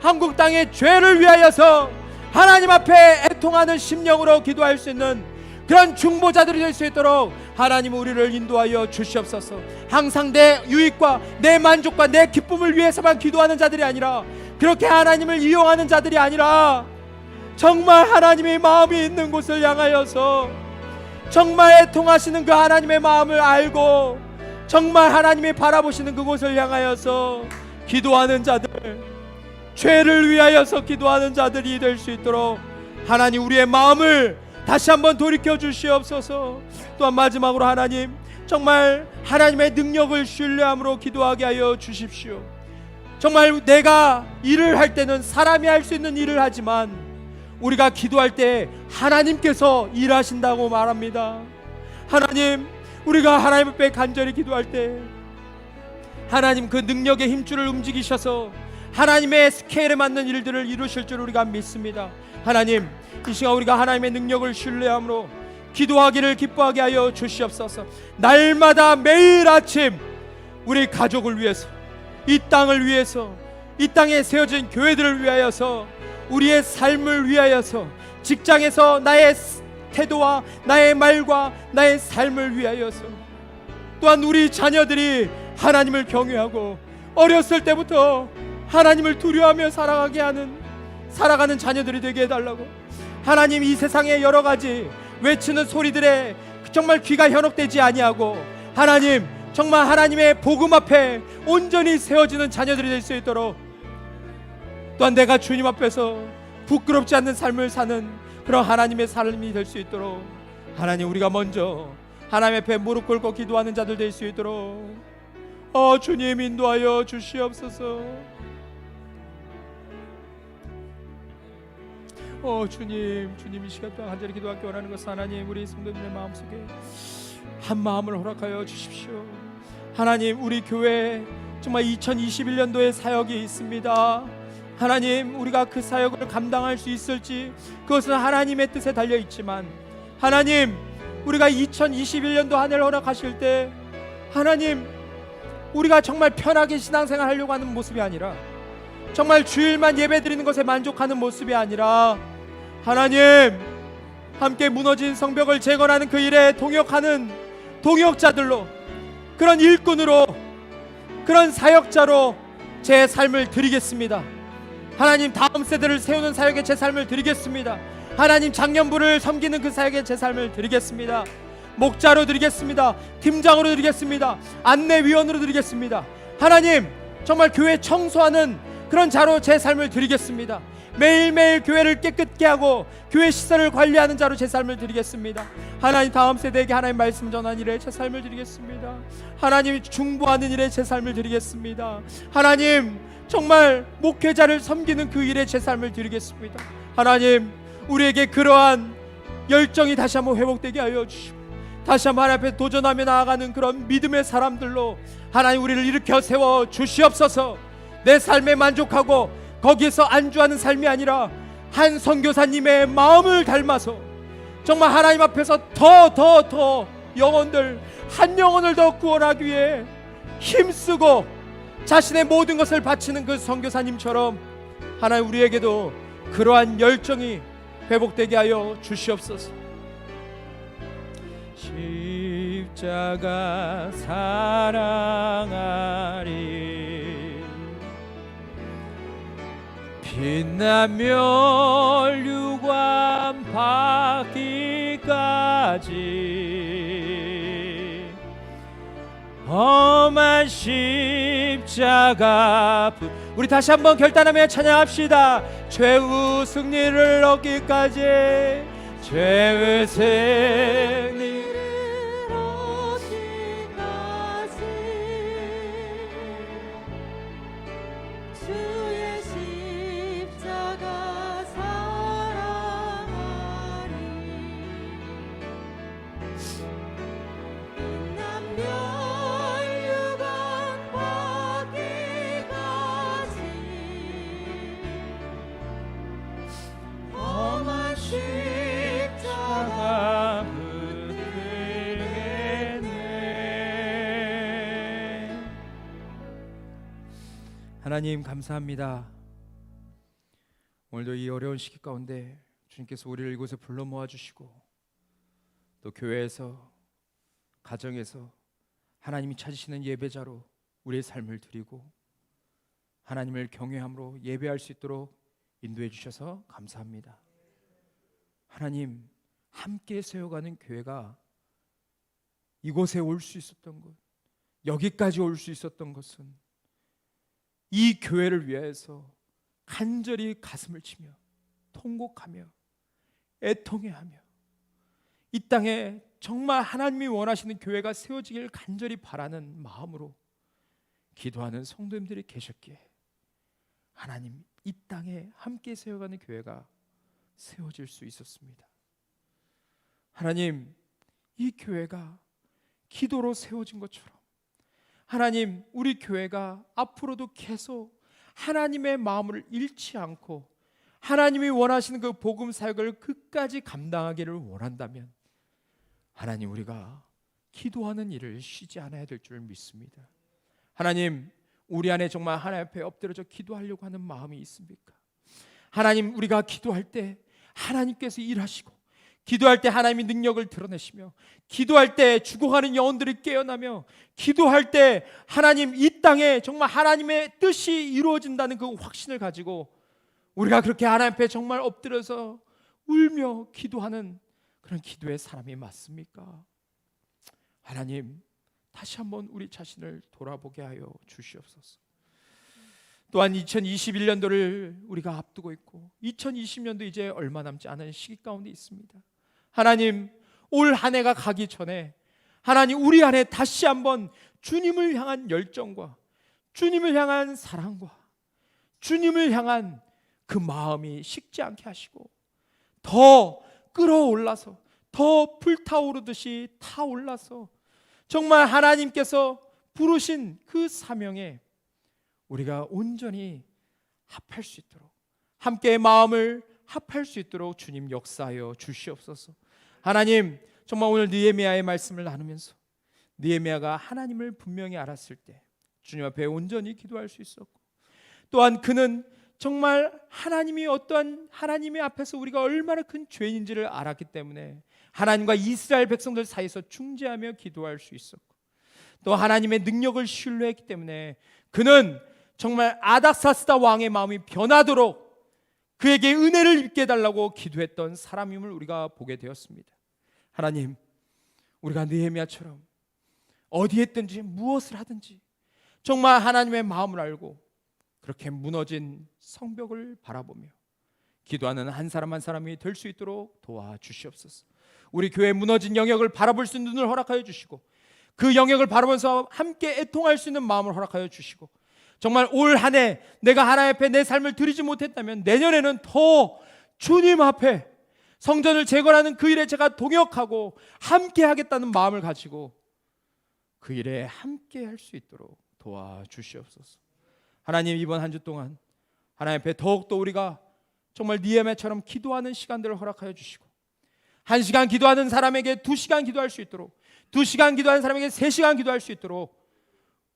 한국 땅의 죄를 위하여서 하나님 앞에 애통하는 심령으로 기도할 수 있는 그런 중보자들이 될 수 있도록 하나님, 우리를 인도하여 주시옵소서. 항상 내 유익과 내 만족과 내 기쁨을 위해서만 기도하는 자들이 아니라, 그렇게 하나님을 이용하는 자들이 아니라 정말 하나님의 마음이 있는 곳을 향하여서 정말 애통하시는 그 하나님의 마음을 알고 정말 하나님이 바라보시는 그곳을 향하여서 기도하는 자들, 죄를 위하여서 기도하는 자들이 될 수 있도록 하나님, 우리의 마음을 다시 한번 돌이켜 주시옵소서. 또한 마지막으로 하나님, 정말 하나님의 능력을 신뢰함으로 기도하게 하여 주십시오. 정말 내가 일을 할 때는 사람이 할 수 있는 일을 하지만 우리가 기도할 때 하나님께서 일하신다고 말합니다. 하나님, 우리가 하나님 앞에 간절히 기도할 때 하나님 그 능력의 힘줄을 움직이셔서 하나님의 스케일에 맞는 일들을 이루실 줄 우리가 믿습니다. 하나님, 이 시간 우리가 하나님의 능력을 신뢰함으로 기도하기를 기뻐하게 하여 주시옵소서. 날마다 매일 아침 우리 가족을 위해서, 이 땅을 위해서, 이 땅에 세워진 교회들을 위하여서, 우리의 삶을 위하여서, 직장에서 나의 태도와 나의 말과 나의 삶을 위하여서, 또한 우리 자녀들이 하나님을 경외하고 어렸을 때부터 하나님을 두려워하며 살아가는 자녀들이 되게 해달라고. 하나님, 이 세상의 여러 가지 외치는 소리들에 정말 귀가 현혹되지 아니하고, 하나님 정말 하나님의 복음 앞에 온전히 세워지는 자녀들이 될 수 있도록, 또한 내가 주님 앞에서 부끄럽지 않는 삶을 사는 그런 하나님의 삶이 될 수 있도록, 하나님, 우리가 먼저 하나님 앞에 무릎 꿇고 기도하는 자들 될 수 있도록 주님 인도하여 주시옵소서. 주님 이 시간 동안 간절히 기도하기 원하는 것은, 하나님, 우리 성도님의 마음속에 한 마음을 허락하여 주십시오. 하나님, 우리 교회에 정말 2021년도에 사역이 있습니다. 하나님, 우리가 그 사역을 감당할 수 있을지 그것은 하나님의 뜻에 달려있지만, 하나님, 우리가 2021년도 한 해를 허락하실 때, 하나님, 우리가 정말 편하게 신앙생활 하려고 하는 모습이 아니라, 정말 주일만 예배드리는 것에 만족하는 모습이 아니라, 하나님, 함께 무너진 성벽을 재건하는 그 일에 동역하는 동역자들로, 그런 일꾼으로, 그런 사역자로 제 삶을 드리겠습니다. 하나님, 다음 세대를 세우는 사역에 제 삶을 드리겠습니다. 하나님, 장년부를 섬기는 그 사역에 제 삶을 드리겠습니다. 목자로 드리겠습니다. 팀장으로 드리겠습니다. 안내위원으로 드리겠습니다. 하나님, 정말 교회 청소하는 그런 자로 제 삶을 드리겠습니다. 매일매일 교회를 깨끗게 하고 교회 시설을 관리하는 자로 제 삶을 드리겠습니다. 하나님, 다음 세대에게 하나님 말씀 전하는 일에 제 삶을 드리겠습니다. 하나님, 중보하는 일에 제 삶을 드리겠습니다. 하나님, 정말 목회자를 섬기는 그 일에 제 삶을 드리겠습니다. 하나님, 우리에게 그러한 열정이 다시 한번 회복되게 하여 주시고, 다시 한번 하나님 앞에 도전하며 나아가는 그런 믿음의 사람들로 하나님 우리를 일으켜 세워 주시옵소서. 내 삶에 만족하고 거기에서 안주하는 삶이 아니라 한 선교사님의 마음을 닮아서 정말 하나님 앞에서 더 영혼들, 한 영혼을 더 구원하기 위해 힘쓰고 자신의 모든 것을 바치는 그 선교사님처럼 하나님, 우리에게도 그러한 열정이 회복되게 하여 주시옵소서. 십자가 사랑하리, 빛나며 율관 받기까지 험한 십자가. 우리 다시 한번 결단하며 찬양합시다. 죄의 승리를 얻기까지, 죄의 승리를 얻기까지, 주의 십자가 사랑하리, 빛나며 율관 받기까지 험한 십자가 붙들겠네. 하나님, 감사합니다. 오늘도 이 어려운 시기 가운데 주님께서 우리를 이곳에 불러 모아주시고, 또 교회에서, 가정에서 하나님이 찾으시는 예배자로 우리의 삶을 드리고 하나님을 경외함으로 예배할 수 있도록 인도해 주셔서 감사합니다. 하나님, 함께 세워가는 교회가 이곳에 올 수 있었던 것, 여기까지 올 수 있었던 것은 이 교회를 위해서 간절히 가슴을 치며 통곡하며 애통해하며 이 땅에 정말 하나님이 원하시는 교회가 세워지길 간절히 바라는 마음으로 기도하는 성도님들이 계셨기에 하나님, 이 땅에 함께 세워가는 교회가 세워질 수 있었습니다. 하나님, 이 교회가 기도로 세워진 것처럼 하나님, 우리 교회가 앞으로도 계속 하나님의 마음을 잃지 않고 하나님이 원하시는 그 복음 사역을 끝까지 감당하기를 원한다면 하나님, 우리가 기도하는 일을 쉬지 않아야 될 줄 믿습니다. 하나님, 우리 안에 정말 하나님 앞에 엎드려져 기도하려고 하는 마음이 있습니까? 하나님, 우리가 기도할 때 하나님께서 일하시고, 기도할 때 하나님이 능력을 드러내시며, 기도할 때 죽어가는 영혼들이 깨어나며, 기도할 때 하나님, 이 땅에 정말 하나님의 뜻이 이루어진다는 그 확신을 가지고 우리가 그렇게 하나님 앞에 정말 엎드려서 울며 기도하는 그런 기도의 사람이 맞습니까? 하나님, 다시 한번 우리 자신을 돌아보게 하여 주시옵소서. 또한 2021년도를 우리가 앞두고 있고 2020년도 이제 얼마 남지 않은 시기 가운데 있습니다. 하나님, 올 한 해가 가기 전에 하나님, 우리 안에 다시 한번 주님을 향한 열정과 주님을 향한 사랑과 주님을 향한 그 마음이 식지 않게 하시고 더 끌어올라서, 더 불타오르듯이 타올라서 정말 하나님께서 부르신 그 사명에 우리가 온전히 합할 수 있도록, 함께 마음을 합할 수 있도록 주님 역사하여 주시옵소서. 하나님, 정말 오늘 느헤미야의 말씀을 나누면서 느헤미야가 하나님을 분명히 알았을 때 주님 앞에 온전히 기도할 수 있었고, 또한 그는 정말 하나님이 어떠한, 하나님의 앞에서 우리가 얼마나 큰 죄인인지를 알았기 때문에 하나님과 이스라엘 백성들 사이에서 중재하며 기도할 수 있었고, 또 하나님의 능력을 신뢰했기 때문에 그는 정말 아닥사스다 왕의 마음이 변하도록 그에게 은혜를 입게 해달라고 기도했던 사람임을 우리가 보게 되었습니다. 하나님, 우리가 느헤미야처럼 어디에 있든지 무엇을 하든지 정말 하나님의 마음을 알고 그렇게 무너진 성벽을 바라보며 기도하는 한 사람 한 사람이 될 수 있도록 도와주시옵소서. 우리 교회 무너진 영역을 바라볼 수 있는 눈을 허락하여 주시고, 그 영역을 바라보면서 함께 애통할 수 있는 마음을 허락하여 주시고, 정말 올 한 해 내가 하나님 앞에 내 삶을 드리지 못했다면 내년에는 더 주님 앞에 성전을 재건하는 그 일에 제가 동역하고 함께 하겠다는 마음을 가지고 그 일에 함께 할 수 있도록 도와주시옵소서. 하나님, 이번 한 주 동안 하나님 앞에 더욱더 우리가 정말 느헤미야처럼 기도하는 시간들을 허락하여 주시고, 1시간 기도하는 사람에게 2시간 기도할 수 있도록, 2시간 기도하는 사람에게 3시간 기도할 수 있도록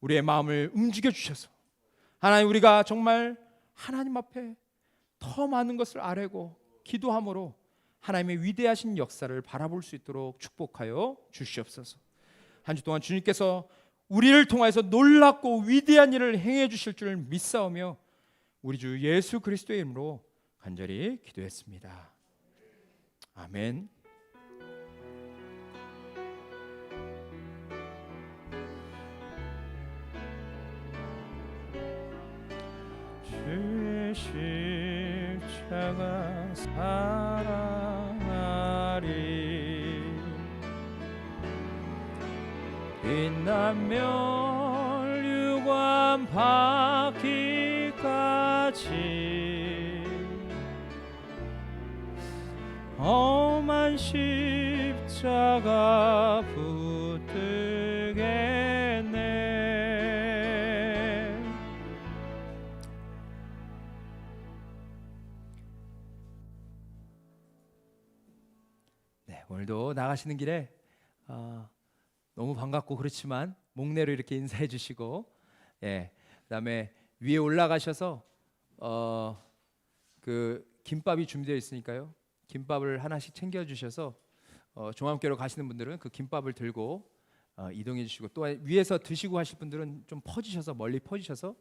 우리의 마음을 움직여 주셔서 하나님, 우리가 정말 하나님 앞에 더 많은 것을 아뢰고 기도함으로 하나님의 위대하신 역사를 바라볼 수 있도록 축복하여 주시옵소서. 한 주 동안 주님께서 우리를 통하여서 놀랍고 위대한 일을 행해 주실 줄 믿사오며 우리 주 예수 그리스도의 이름으로 간절히 기도했습니다. 아멘. 주의 십자가 사랑하리, 빛나며 유관 받기까지 험한 십자가 붙들겠네. 네, 오늘도 나가시는 길에 너무 반갑고 그렇지만 목례로 이렇게 인사해 주시고, 그다음에 위에 올라가셔서 그 김밥이 준비되어 있으니까요, 김밥을 하나씩 챙겨 주셔서 종합교로 가시는 분들은 그 김밥을 들고 이동해 주시고, 또 위에서 드시고 하실 분들은 좀 퍼지셔서 멀리 퍼지셔서